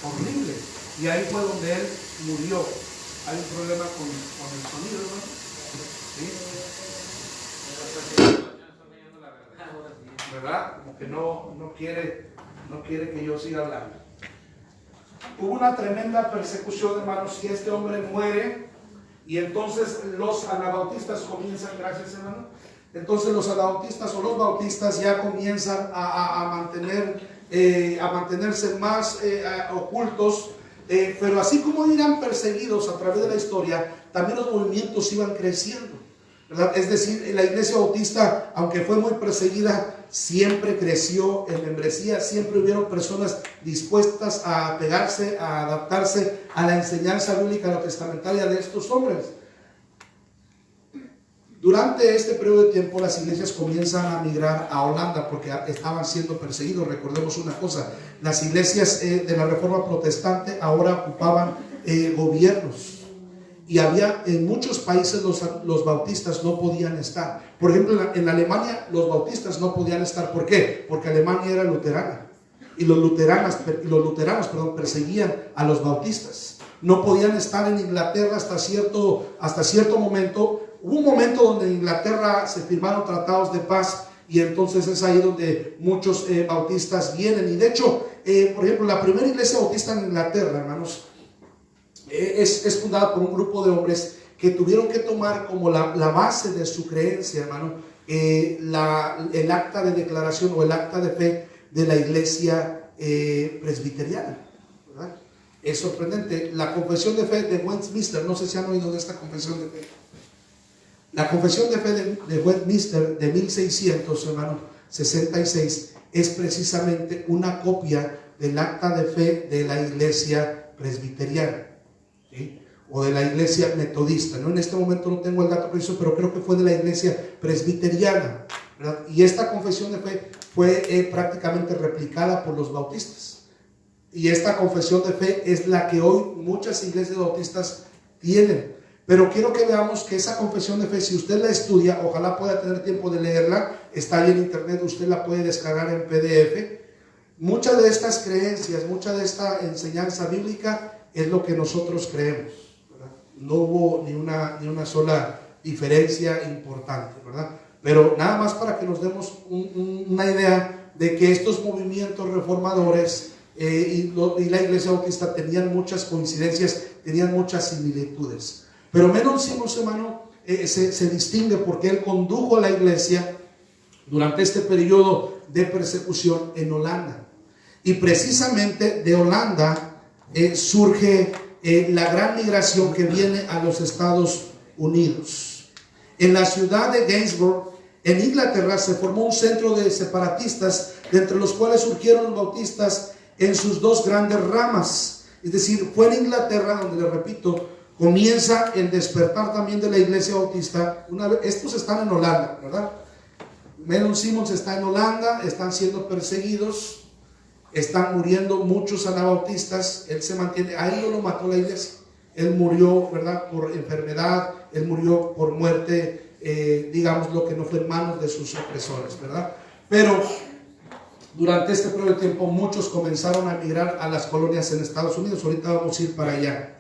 horrible, y ahí fue donde él murió. Hay un problema con el sonido, ¿no? ¿Sí? ¿Verdad? Como que no quiere que yo siga hablando. Hubo una tremenda persecución, hermanos, y este hombre muere, y entonces los anabautistas comienzan, gracias hermano, entonces los anabautistas o los bautistas ya comienzan a mantenerse más ocultos, pero así como eran perseguidos a través de la historia, también los movimientos iban creciendo, ¿verdad? Es decir, la iglesia bautista, aunque fue muy perseguida, siempre creció en membresía, siempre hubieron personas dispuestas a pegarse, a adaptarse a la enseñanza bíblica neotestamentaria de estos hombres. Durante este periodo de tiempo las iglesias comienzan a migrar a Holanda porque estaban siendo perseguidos. Recordemos una cosa, las iglesias de la Reforma Protestante ahora ocupaban gobiernos, y había en muchos países los bautistas no podían estar. Por ejemplo, en Alemania los bautistas no podían estar. ¿Por qué? Porque Alemania era luterana y los luteranos perseguían a los bautistas. No podían estar en Inglaterra hasta cierto momento. Hubo un momento donde en Inglaterra se firmaron tratados de paz, y entonces es ahí donde muchos bautistas vienen. Y de hecho, por ejemplo, la primera iglesia bautista en Inglaterra, hermanos, es fundada por un grupo de hombres que tuvieron que tomar como la base de su creencia, hermano, el acta de declaración o el acta de fe de la iglesia presbiteriana, ¿verdad? Es sorprendente. La confesión de fe de Westminster, no sé si han oído de esta confesión de fe. La confesión de fe de Westminster de 1600, hermano, 66, es precisamente una copia del acta de fe de la iglesia presbiteriana, ¿sí? O de la iglesia metodista, ¿no? En este momento no tengo el dato preciso, pero creo que fue de la iglesia presbiteriana, ¿verdad? Y esta confesión de fe fue prácticamente replicada por los bautistas. Y esta confesión de fe es la que hoy muchas iglesias bautistas tienen. Pero quiero que veamos que esa confesión de fe, si usted la estudia, ojalá pueda tener tiempo de leerla, está ahí en internet, usted la puede descargar en PDF. Muchas de estas creencias, mucha de esta enseñanza bíblica es lo que nosotros creemos, ¿verdad? No hubo ni una sola diferencia importante, ¿verdad? Pero nada más para que nos demos una idea de que estos movimientos reformadores y la iglesia bautista tenían muchas coincidencias, tenían muchas similitudes. Pero Menon Simons, hermano, se distingue porque él condujo a la iglesia durante este periodo de persecución en Holanda. Y precisamente de Holanda surge la gran migración que viene a los Estados Unidos. En la ciudad de Gainsborough, en Inglaterra, se formó un centro de separatistas, de entre los cuales surgieron los bautistas en sus dos grandes ramas. Es decir, fue en Inglaterra donde, le repito, comienza el despertar también de la iglesia bautista. Estos están en Holanda, ¿verdad? Menon Simons está en Holanda, están siendo perseguidos, están muriendo muchos anabautistas. Él se mantiene, ahí no lo mató la iglesia, él murió, ¿verdad?, por enfermedad, él murió por muerte, digamos, lo que no fue en manos de sus opresores, ¿verdad? Pero durante este periodo de tiempo muchos comenzaron a emigrar a las colonias en Estados Unidos. Ahorita vamos a ir para allá.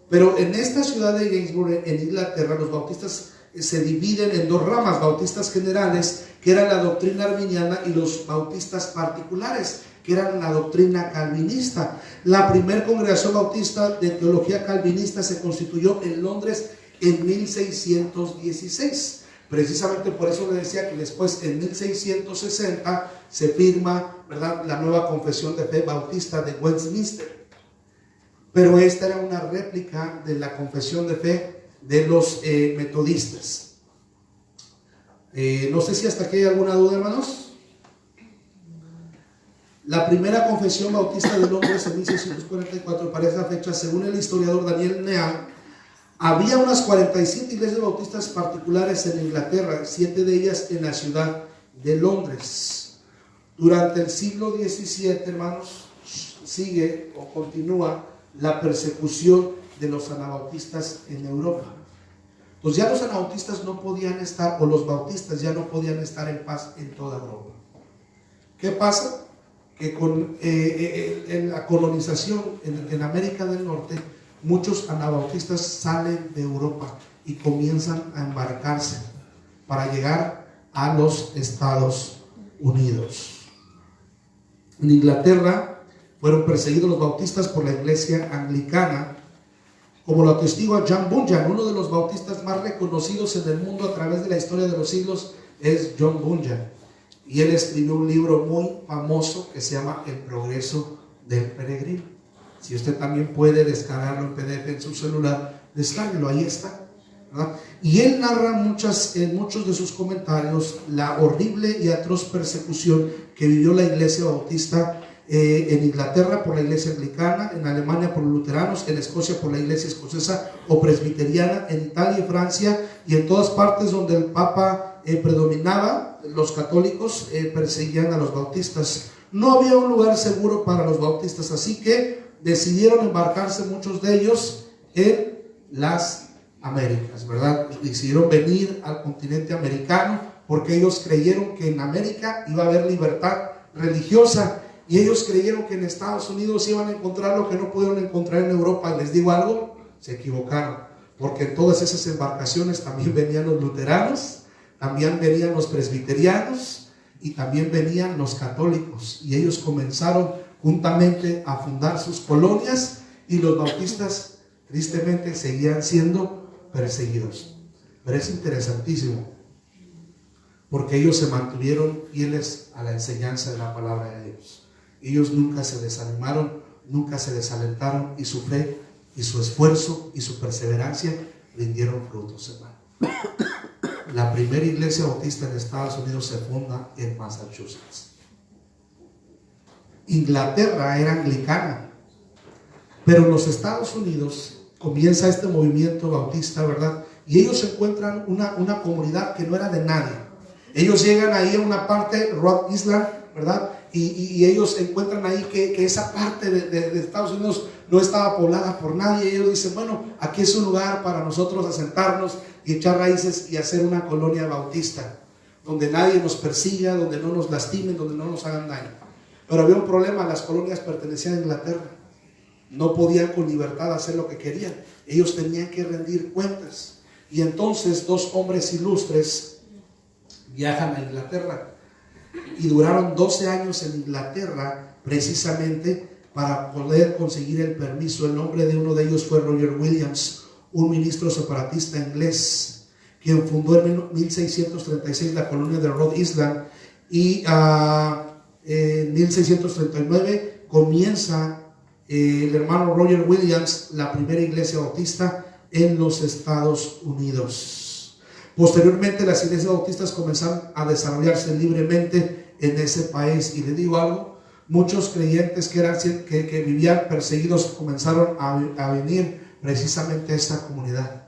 Pero en esta ciudad de Gainsborough, en Inglaterra, los bautistas se dividen en dos ramas: bautistas generales, que eran la doctrina arminiana, y los bautistas particulares, que eran la doctrina calvinista. La primera congregación bautista de teología calvinista se constituyó en Londres en 1616. Precisamente por eso le decía que después, en 1660, se firma, ¿verdad?, la nueva confesión de fe bautista de Westminster. Pero esta era una réplica de la confesión de fe de los metodistas. No sé si hasta aquí hay alguna duda, hermanos. La primera confesión bautista de Londres en 1644, para esa fecha, según el historiador Daniel Neal, había unas 47 iglesias bautistas particulares en Inglaterra, 7 de ellas en la ciudad de Londres. Durante el siglo XVII, hermanos, sigue o continúa la persecución de los anabautistas en Europa. Pues ya los anabautistas no podían estar, o los bautistas ya no podían estar en paz en toda Europa. ¿Qué pasa? Que con en la colonización en América del Norte, muchos anabautistas salen de Europa y comienzan a embarcarse para llegar a los Estados Unidos. En Inglaterra fueron perseguidos los bautistas por la iglesia anglicana, como lo atestigua John Bunyan. Uno de los bautistas más reconocidos en el mundo a través de la historia de los siglos es John Bunyan, y él escribió un libro muy famoso que se llama El progreso del peregrino. Si usted también puede descargarlo en PDF en su celular, descárguelo, ahí está, ¿verdad? Y él narra en muchos de sus comentarios la horrible y atroz persecución que vivió la iglesia bautista en Inglaterra por la iglesia anglicana, en Alemania por los luteranos, en Escocia por la iglesia escocesa o presbiteriana, en Italia y Francia y en todas partes donde el Papa predominaba, los católicos perseguían a los bautistas. No había un lugar seguro para los bautistas, así que decidieron embarcarse muchos de ellos en las Américas, ¿verdad? Decidieron venir al continente americano porque ellos creyeron que en América iba a haber libertad religiosa y ellos creyeron que en Estados Unidos iban a encontrar lo que no pudieron encontrar en Europa. Les digo algo, se equivocaron, porque en todas esas embarcaciones también venían los luteranos, también venían los presbiterianos y también venían los católicos, y ellos comenzaron juntamente a fundar sus colonias, y los bautistas tristemente seguían siendo perseguidos. Pero es interesantísimo porque ellos se mantuvieron fieles a la enseñanza de la palabra de Dios. Ellos nunca se desanimaron, nunca se desalentaron, y su fe y su esfuerzo y su perseverancia rindieron frutos, hermano. La primera iglesia bautista en Estados Unidos se funda en Massachusetts. Inglaterra era anglicana, pero en los Estados Unidos comienza este movimiento bautista, ¿verdad? Y ellos encuentran una comunidad que no era de nadie. Ellos llegan ahí a una parte, Rhode Island, ¿verdad? Y ellos encuentran ahí que esa parte de Estados Unidos no estaba poblada por nadie. Y ellos dicen, bueno, aquí es un lugar para nosotros asentarnos y echar raíces y hacer una colonia bautista, donde nadie nos persiga, donde no nos lastimen, donde no nos hagan daño. Pero había un problema: las colonias pertenecían a Inglaterra. No podían con libertad hacer lo que querían. Ellos tenían que rendir cuentas. Y entonces dos hombres ilustres viajan a Inglaterra y duraron 12 años en Inglaterra precisamente para poder conseguir el permiso. El nombre de uno de ellos fue Roger Williams, un ministro separatista inglés, quien fundó en 1636 la colonia de Rhode Island, y en 1639 comienza el hermano Roger Williams la primera iglesia bautista en los Estados Unidos. Posteriormente las iglesias bautistas comenzaron a desarrollarse libremente en ese país, y les digo algo, muchos creyentes que vivían perseguidos comenzaron a venir precisamente a esta comunidad,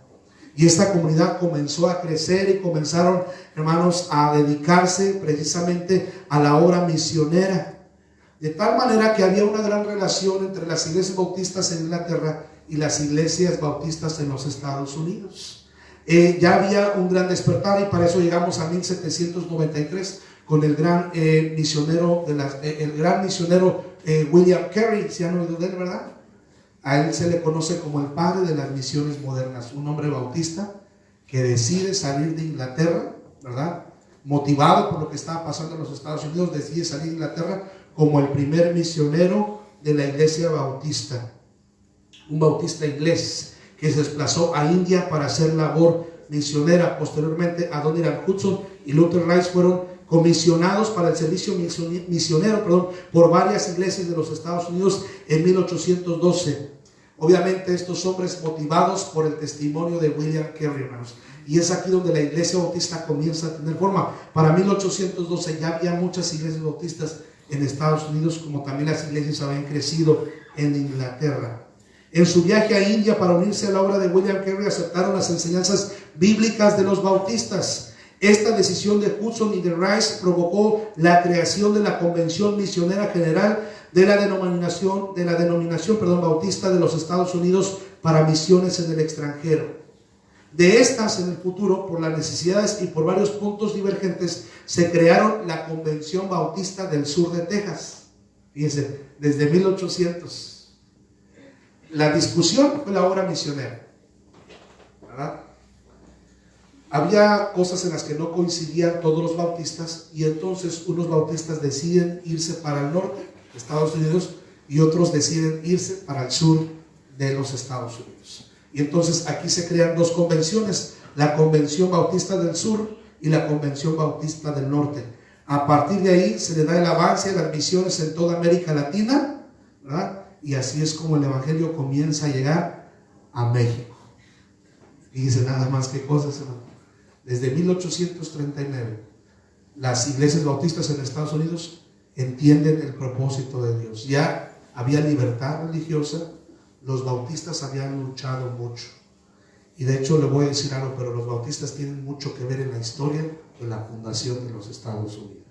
y esta comunidad comenzó a crecer y comenzaron, hermanos, a dedicarse precisamente a la obra misionera, de tal manera que había una gran relación entre las iglesias bautistas en Inglaterra y las iglesias bautistas en los Estados Unidos. Ya había un gran despertar, y para eso llegamos a 1793 con el gran misionero William Carey. ¿Se han oído de él, verdad? A él se le conoce como el padre de las misiones modernas, un hombre bautista que decide salir de Inglaterra, ¿verdad? Motivado por lo que estaba pasando en los Estados Unidos, decide salir de Inglaterra como el primer misionero de la iglesia bautista, un bautista inglés que se desplazó a India para hacer labor misionera. Posteriormente, Adoniram Hudson y Luther Rice fueron comisionados para el servicio misionero, por varias iglesias de los Estados Unidos en 1812. Obviamente estos hombres motivados por el testimonio de William Carey, hermanos. Y es aquí donde la iglesia bautista comienza a tener forma. Para 1812 ya había muchas iglesias bautistas en Estados Unidos, como también las iglesias habían crecido en Inglaterra. En su viaje a India para unirse a la obra de William Carey, aceptaron las enseñanzas bíblicas de los bautistas. Esta decisión de Hudson y de Rice provocó la creación de la Convención Misionera General de la denominación bautista de los Estados Unidos para misiones en el extranjero. De estas, en el futuro, por las necesidades y por varios puntos divergentes, se crearon la Convención Bautista del Sur de Texas. Fíjense, desde 1800. La discusión fue la obra misionera, ¿verdad? Había cosas en las que no coincidían todos los bautistas, y entonces unos bautistas deciden irse para el norte de Estados Unidos y otros deciden irse para el sur de los Estados Unidos. Y entonces aquí se crean dos convenciones, la Convención Bautista del Sur y la Convención Bautista del Norte. A partir de ahí se le da el avance a las misiones en toda América Latina, ¿verdad? Y así es como el evangelio comienza a llegar a México. Fíjense nada más que cosas, hermano. Desde 1839 las iglesias bautistas en Estados Unidos entienden el propósito de Dios. Ya había libertad religiosa, los bautistas habían luchado mucho. Y de hecho le voy a decir algo, pero los bautistas tienen mucho que ver en la historia de la fundación de los Estados Unidos.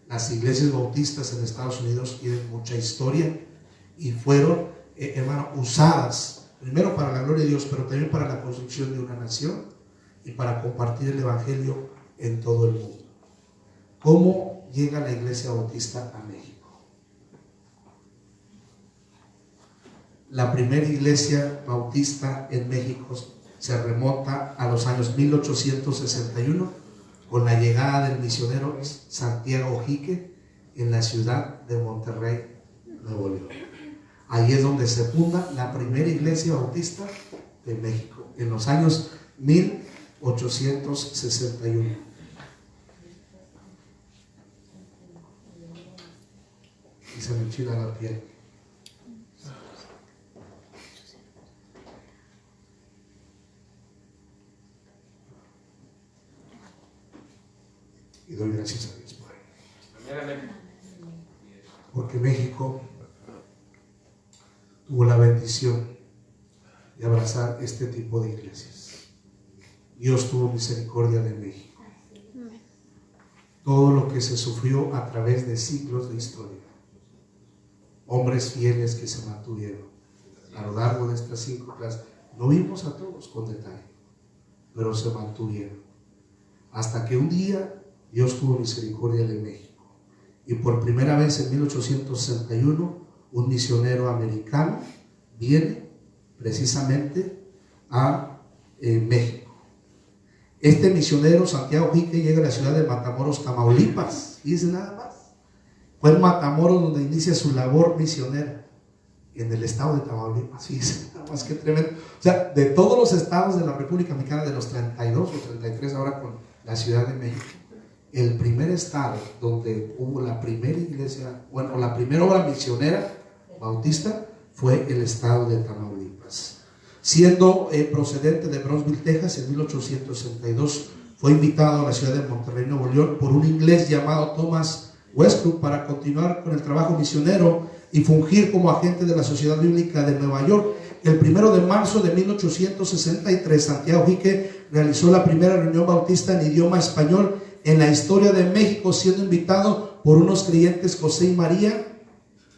Las iglesias bautistas en Estados Unidos tienen mucha historia y fueron, hermano, usadas primero para la gloria de Dios, pero también para la construcción de una nación y para compartir el evangelio en todo el mundo. ¿Cómo llega la iglesia bautista a México? La primera iglesia bautista en México se remonta a los años 1861 con la llegada del misionero Santiago Jique en la ciudad de Monterrey, Nuevo León. Ahí es donde se funda la primera iglesia bautista de México, en los años 1861. Y se me enchila la piel. Y doy gracias a Dios por ello. Porque México tuvo la bendición de abrazar este tipo de iglesias. Dios tuvo misericordia de México. Todo lo que se sufrió a través de siglos de historia. Hombres fieles que se mantuvieron a lo largo de estas 5 clases. No vimos a todos con detalle, pero se mantuvieron. Hasta que un día Dios tuvo misericordia de México. Y por primera vez en 1861, un misionero americano viene precisamente a México. Este misionero, Santiago Jique, llega a la ciudad de Matamoros, Tamaulipas. Y dice nada más. Fue en Matamoros donde inicia su labor misionera. En el estado de Tamaulipas. Fíjense, nada más que tremendo. O sea, de todos los estados de la República Mexicana, de los 32 o 33 ahora con la Ciudad de México, el primer estado donde hubo la primera iglesia, bueno, la primera obra misionera bautista fue el estado de Tamaulipas. Siendo procedente de Brownsville, Texas, en 1862 fue invitado a la ciudad de Monterrey, Nuevo León, por un inglés llamado Thomas Westbrook para continuar con el trabajo misionero y fungir como agente de la Sociedad Bíblica de Nueva York. El 1 de marzo de 1863, Santiago Jique realizó la primera reunión bautista en idioma español en la historia de México, siendo invitado por unos creyentes José y María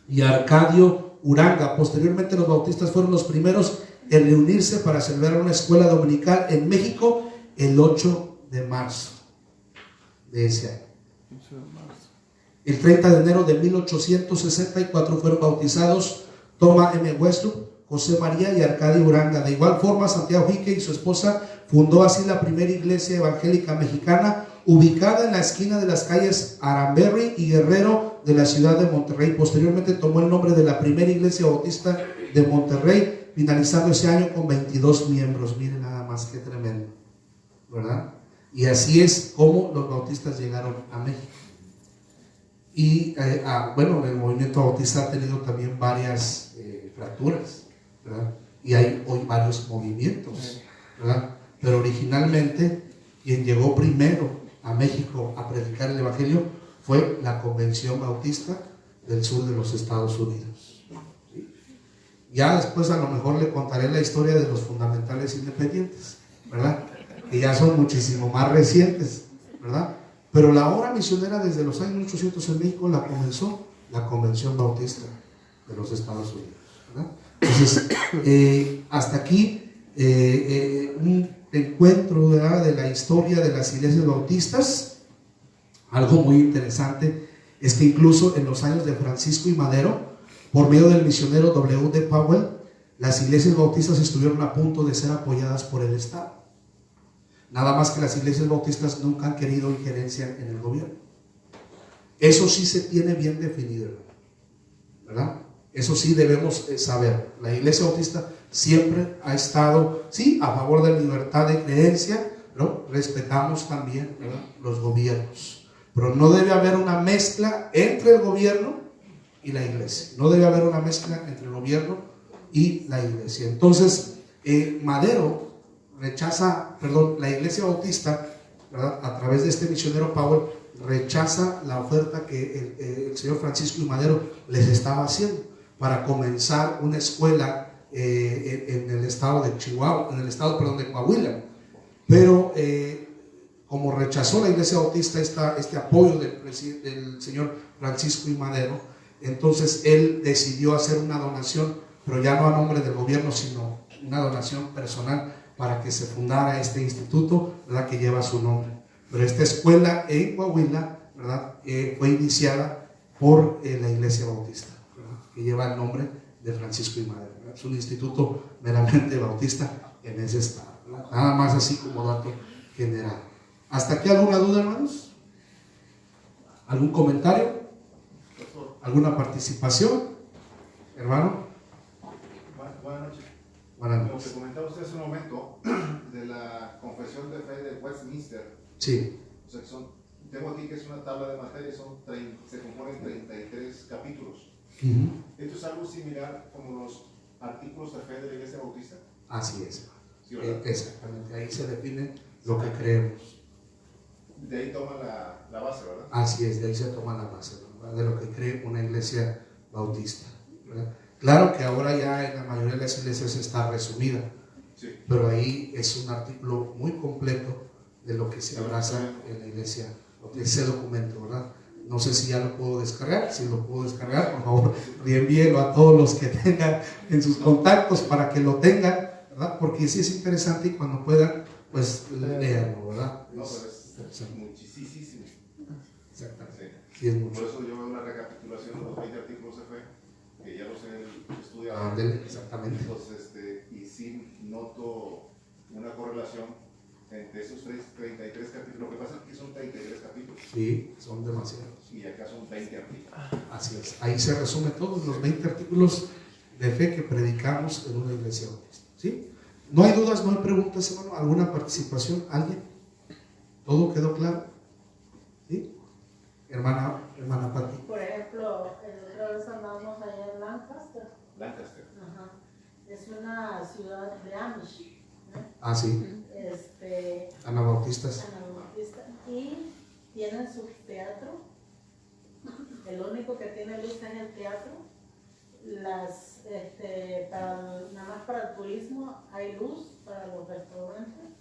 y Arcadio Uranga. Posteriormente, los bautistas fueron los primeros en reunirse para celebrar una escuela dominical en México el 8 de marzo de ese año. El 30 de enero de 1864 fueron bautizados Thomas M. Westbrook, José María y Arcadio Uranga. De igual forma, Santiago Jique y su esposa fundó así la primera iglesia evangélica mexicana, ubicada en la esquina de las calles Aramberry y Guerrero de la ciudad de Monterrey. Posteriormente tomó el nombre de la primera iglesia bautista de Monterrey, finalizando ese año con 22 miembros. Miren nada más que tremendo, ¿verdad? Y así es como los bautistas llegaron a México. Y bueno, el movimiento bautista ha tenido también varias fracturas, ¿verdad? Y hay hoy varios movimientos, ¿verdad? Pero originalmente quien llegó primero a México a predicar el evangelio fue la Convención Bautista del sur de los Estados Unidos. ¿Sí? Ya después a lo mejor le contaré la historia de los fundamentales independientes, ¿verdad? Que ya son muchísimo más recientes, ¿verdad? Pero la obra misionera desde los años 1800 en México la comenzó la Convención Bautista de los Estados Unidos, ¿verdad? Entonces, hasta aquí un encuentro, ¿verdad?, de la historia de las iglesias bautistas. Algo muy interesante es que incluso en los años de Francisco y Madero, por medio del misionero W.D. Powell, las iglesias bautistas estuvieron a punto de ser apoyadas por el Estado. Nada más que las iglesias bautistas nunca han querido injerencia en el gobierno. Eso sí se tiene bien definido, ¿verdad? Eso sí debemos saber. La iglesia bautista siempre ha estado, sí, a favor de la libertad de creencia, ¿no? Respetamos también, ¿verdad?, los gobiernos. Pero no debe haber una mezcla entre el gobierno y la iglesia. No debe haber una mezcla entre el gobierno y la iglesia. Entonces, Madero rechaza, la iglesia bautista ¿verdad?, a través de este misionero Powell, rechaza la oferta que el señor Francisco I. Madero les estaba haciendo para comenzar una escuela en el estado de Chihuahua, en el estado, perdón, de Coahuila. Pero como rechazó la Iglesia Bautista este apoyo del señor Francisco I. Madero, entonces él decidió hacer una donación, pero ya no a nombre del gobierno, sino una donación personal para que se fundara este instituto, ¿verdad?, que lleva su nombre. Pero esta escuela en Coahuila, ¿verdad?, fue iniciada por la Iglesia Bautista, ¿verdad?, que lleva el nombre de Francisco I. Madero, ¿verdad? Es un instituto meramente bautista en ese estado, ¿verdad? Nada más así como dato general. ¿Hasta aquí alguna duda, hermanos? ¿Algún comentario? ¿Alguna participación? Hermano. Buenas noches. Buenas Lo que noches. comentaba usted hace un momento de la Confesión de Fe de Westminster. Sí. O sea, tengo aquí que es una tabla de materia, se componen 33 capítulos. Esto es algo similar como los artículos de fe de la Iglesia Bautista. Así es. Sí, ¿verdad? Exactamente. Ahí se define lo que creemos. De ahí toma la base, ¿verdad? Así es, de ahí se toma la base, ¿verdad?, de lo que cree una iglesia bautista, ¿verdad? Claro que ahora ya en la mayoría de las iglesias está resumida, Sí. pero ahí es un artículo muy completo de lo que se abraza en la iglesia, ese documento, ¿verdad? No sé si ya lo puedo descargar. Si lo puedo descargar, por favor, reenvíelo a todos los que tengan en sus contactos para que lo tengan, ¿verdad? Porque sí es interesante y cuando puedan, pues leerlo, ¿verdad? No, pero es muchísimo. Exactamente. Sí. Sí, es mucho. Por eso yo veo una recapitulación de los 20 artículos de fe, que ya los he estudiado. Exactamente. Entonces, y sí noto una correlación entre esos 33 capítulos. Lo que pasa es que son 33 capítulos. Sí, son demasiados. Y acá son 20 artículos. Así es. Ahí se resume todos los 20 artículos de fe que predicamos en una iglesia bautista. ¿Sí? No hay dudas, no hay preguntas, hermano. ¿Alguna participación? ¿Alguien? ¿Todo quedó claro? ¿Sí? Hermana Pati. Por ejemplo, otra vez andamos allá en Lancaster. Lancaster. Ajá. Es una ciudad de Amish. Ah, sí. Anabautistas. Anabautista. Y tienen su teatro. El único que tiene luz es el teatro. Nada más para el turismo hay luz para los restaurantes,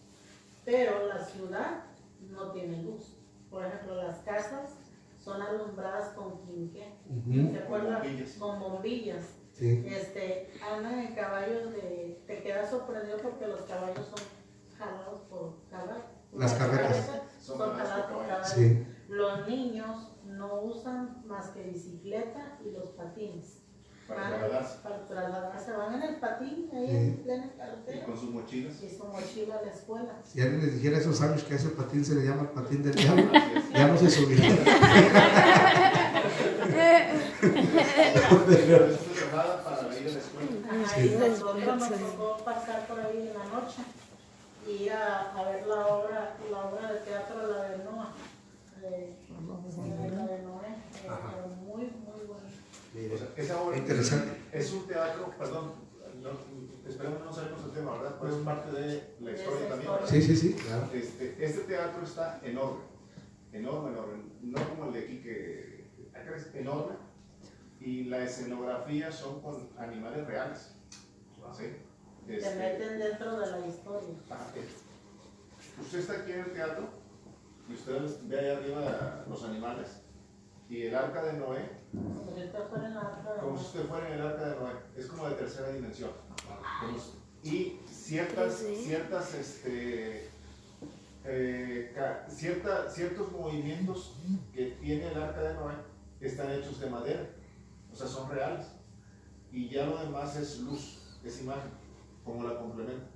pero la ciudad no tiene luz. Por ejemplo, las casas son alumbradas con quinqué. ¿Se acuerdan? Con bombillas. Sí. Andan en caballos te quedas sorprendido porque los caballos son jalados por caballos. Las carretas son jaladas por caballos. Sí. Los niños no usan más que bicicleta y los patines. Para trasladarse, van en el patín, ahí en plena carretera. Y con sus mochilas. Y su mochila a la escuela. Si alguien les dijera a esos años que a ese patín se le llama el patín del diablo, ya no se subirían. Para ir a la escuela. Ajá, y nosotros nos tocó pasar por ahí en la noche y ir a ver la obra de teatro, la de Noah. La de Noé, muy buena. O sea, esa obra interesante. Es un teatro, perdón, esperemos no salirnos del tema, ¿verdad? Pero es parte de la historia también, ¿verdad? Sí, claro. Este teatro está enorme, no como el de aquí que acá es enorme, y la escenografía son con animales reales, ¿sí? Se meten dentro de la historia. Usted está aquí en el teatro y usted ve allá arriba los animales y el arca de Noé, como si usted fuera en el arca de Noé, es como de tercera dimensión. Y ciertos movimientos que tiene el arca de Noé están hechos de madera, o sea, son reales. Y ya lo demás es luz, es imagen, como la complementa.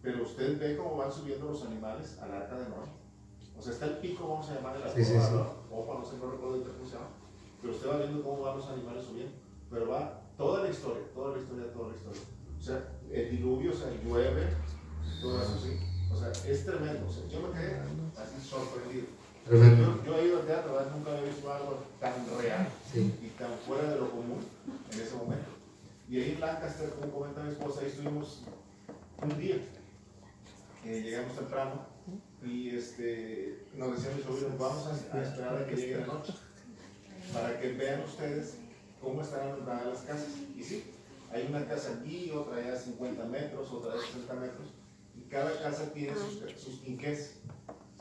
Pero usted ve cómo van subiendo los animales al arca de Noé. O sea, está el pico, vamos a llamarle la copa, no sé, no recuerdo cómo se llama. Pero usted va viendo cómo van los animales subiendo. Pero va toda la historia. O sea, el diluvio, o sea, llueve, todo eso, sí. O sea, es tremendo. O sea, yo me quedé así sorprendido. Yo he ido al teatro, ¿verdad? Nunca había visto algo tan real y tan fuera de lo común en ese momento. Y ahí en Lancaster, como comenta mi esposa, ahí estuvimos un día. Llegamos temprano Y nos decía mi sobrino, vamos a esperar a que llegue la noche para que vean ustedes cómo están alumbradas las casas. Y sí, hay una casa aquí, otra allá a 50 metros, otra a 60 metros, y cada casa tiene sus quinqués,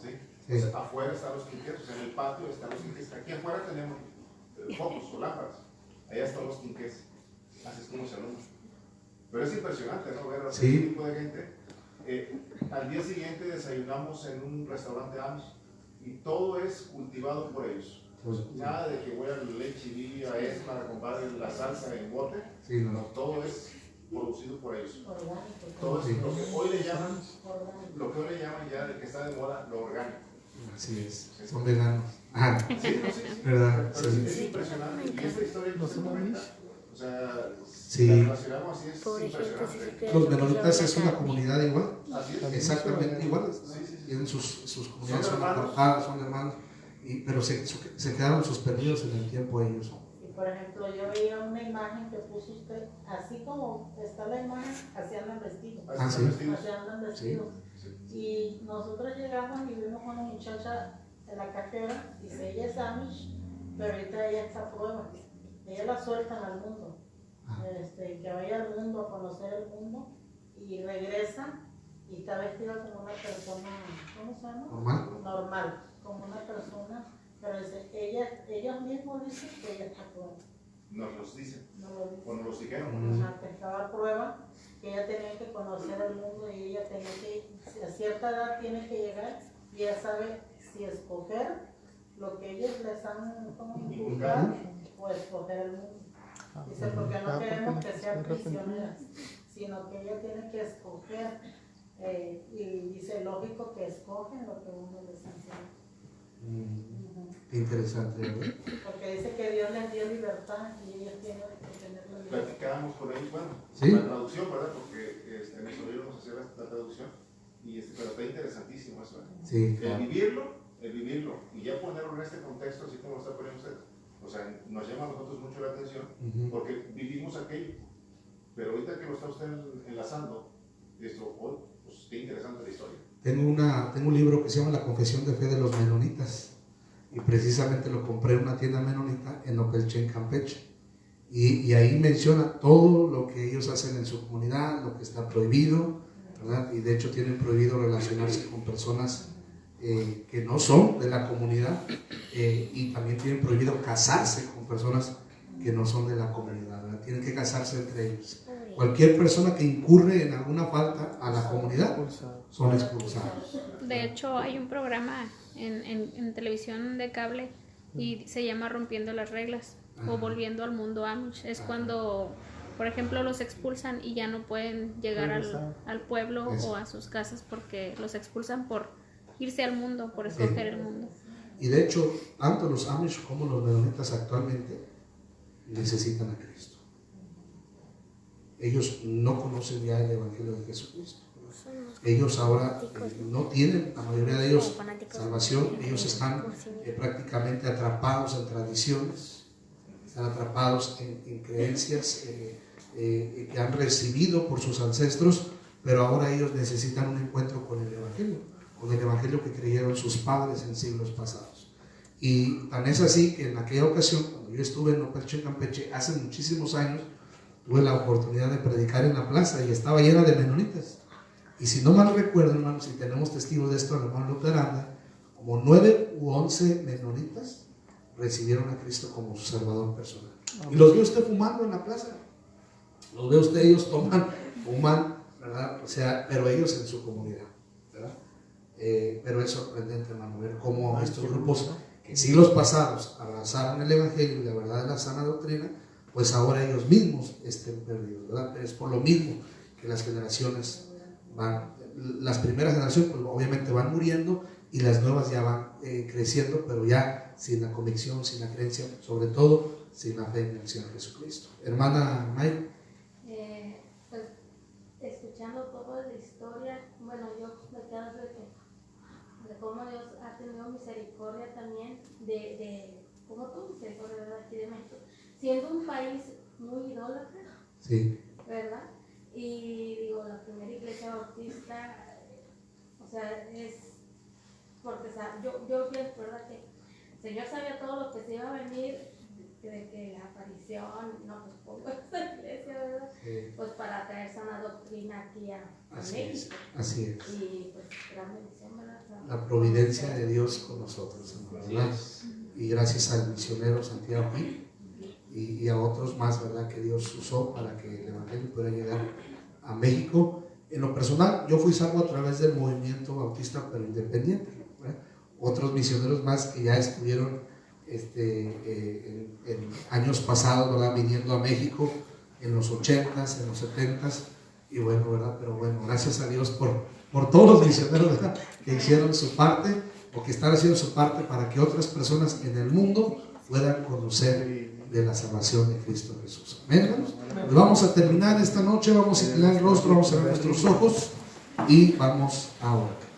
¿sí? Sí. O sea, afuera están los quinqués, o sea, en el patio están los quinqués. Aquí afuera tenemos focos o lámparas, allá están los quinqués. Así es como se alumbra. Pero es impresionante, ¿no? Ver a ese tipo de gente. Al día siguiente desayunamos en un restaurante Amish y todo es cultivado por ellos. Nada de que voy a leche y viva para comprar la salsa en bote. Sí, no, todo es producido por ellos. Todo es lo que hoy le llaman ya de que está de moda lo orgánico. Así es, son veganos. Sí, ¿verdad? Pero sí. Es impresionante. Y esta historia que se comenta, o sea, sí. La relacionamos así, es impresionante. Los menonitas es una comunidad igual. Así es. Exactamente igual. Tienen sus comunidades, son apartadas, son hermanos. Pero se quedaron suspendidos en el tiempo ellos. Y por ejemplo, yo veía una imagen que puso usted, así como está la imagen, así andan vestidos. Sí. Así andan vestidos. Sí. Y nosotros llegamos y vimos a una muchacha en la cajera, dice ella es Amish, pero ahorita ella está a prueba. Ella la sueltan al mundo. Que vaya al mundo a conocer el mundo y regresa y está vestida como una persona, ¿cómo se llama? Normal, como una persona, pero ellos mismos dicen que ella está a prueba. Nos los dicen. O nos los dijeron. Que estaba a prueba, que ella tenía que conocer el mundo y ella tenía que, a cierta edad tiene que llegar y ella sabe si escoger lo que ellos les han inculcado o escoger el mundo. Dice, porque no queremos que sean prisioneras, sino que ella tiene que escoger. Y dice, lógico que escogen lo que uno les enseña. Qué interesante, ¿verdad? Porque dice que Dios les dio libertad y ellos tienen que tener la libertad. Platicábamos por ahí, bueno, ¿sí? La traducción, ¿verdad? Porque mi sobrino nos hacía la traducción, pero está interesantísimo eso, ¿eh? Sí, claro. El vivirlo, y ya ponerlo en este contexto, así como lo está poniendo usted. O sea, nos llama a nosotros mucho la atención, porque vivimos aquello. Pero ahorita que lo está usted enlazando, esto, pues qué interesante la historia. Tengo un libro que se llama La Confesión de Fe de los Menonitas, y precisamente lo compré en una tienda menonita en Nopelchen, Campeche, y ahí menciona todo lo que ellos hacen en su comunidad, lo que está prohibido, ¿verdad? Y de hecho tienen prohibido relacionarse con personas que no son de la comunidad, y también tienen prohibido casarse con personas que no son de la comunidad, ¿verdad? Tienen que casarse entre ellos. Cualquier persona que incurre en alguna falta a la comunidad son expulsados. De hecho, hay un programa en televisión de cable y se llama Rompiendo las Reglas o Volviendo al Mundo Amish. Es cuando, por ejemplo, los expulsan y ya no pueden llegar al pueblo o a sus casas porque los expulsan por irse al mundo, por escoger el mundo. Y de hecho, tanto los Amish como los menonitas actualmente necesitan a Cristo. Ellos no conocen ya el Evangelio de Jesucristo. Ellos ahora no tienen, la mayoría de ellos, salvación. Ellos están prácticamente atrapados en tradiciones, están atrapados en creencias que han recibido por sus ancestros, pero ahora ellos necesitan un encuentro con el Evangelio que creyeron sus padres en siglos pasados. Y tan es así que en aquella ocasión, cuando yo estuve en Nopelchen, Campeche, hace muchísimos años, tuve la oportunidad de predicar en la plaza y estaba llena de menonitas. Y si no mal recuerdo, hermanos, si tenemos testigos de esto, hermano Luteranda, como 9 u 11 menonitas recibieron a Cristo como su Salvador personal. Y los ve usted fumando en la plaza. Los ve usted, ellos fuman, ¿verdad? O sea, pero ellos en su comunidad, ¿verdad? Pero es sorprendente, hermano, ver cómo estos grupos que en siglos pasados abrazaron el Evangelio y la verdad de la sana doctrina, pues ahora ellos mismos estén perdidos, ¿verdad? Pero es por lo mismo que las generaciones las primeras generaciones pues obviamente van muriendo y las nuevas ya van creciendo, pero ya sin la convicción, sin la creencia, sobre todo sin la fe en el Señor Jesucristo. Hermana May. Pues escuchando toda la historia, bueno, yo me quedo de cómo Dios ha tenido misericordia también de como tu misericordia, ¿verdad? Aquí de México, siendo un país muy idólatra, sí, ¿verdad? Y digo, la primera iglesia bautista, o sea, es porque o sea, yo pienso, ¿verdad? Que el Señor sabía todo lo que se iba a venir, de que la aparición, no, pues pongo esta iglesia, ¿verdad? Sí. Pues para traer sana doctrina aquí a Así México. es, así es. Y pues gran bendición, ¿verdad? La providencia de Dios con nosotros, ¿verdad? Y gracias al misionero Santiago Gil y a otros más, ¿verdad? Que Dios usó para que el evangelio pudiera llegar a México. En lo personal, yo fui salvo a través del movimiento bautista, pero independiente, ¿verdad? Otros misioneros más que ya estuvieron en años pasados, ¿verdad? Viniendo a México en los 80s, en los 70s, y bueno, ¿verdad? Pero bueno, gracias a Dios por todos los misioneros, ¿verdad? Que hicieron su parte o que están haciendo su parte para que otras personas en el mundo puedan conocer de la salvación de Cristo Jesús. Amén, hermanos. Pues vamos a terminar esta noche, vamos a inclinar el rostro, vamos a ver nuestros ojos y vamos a orar.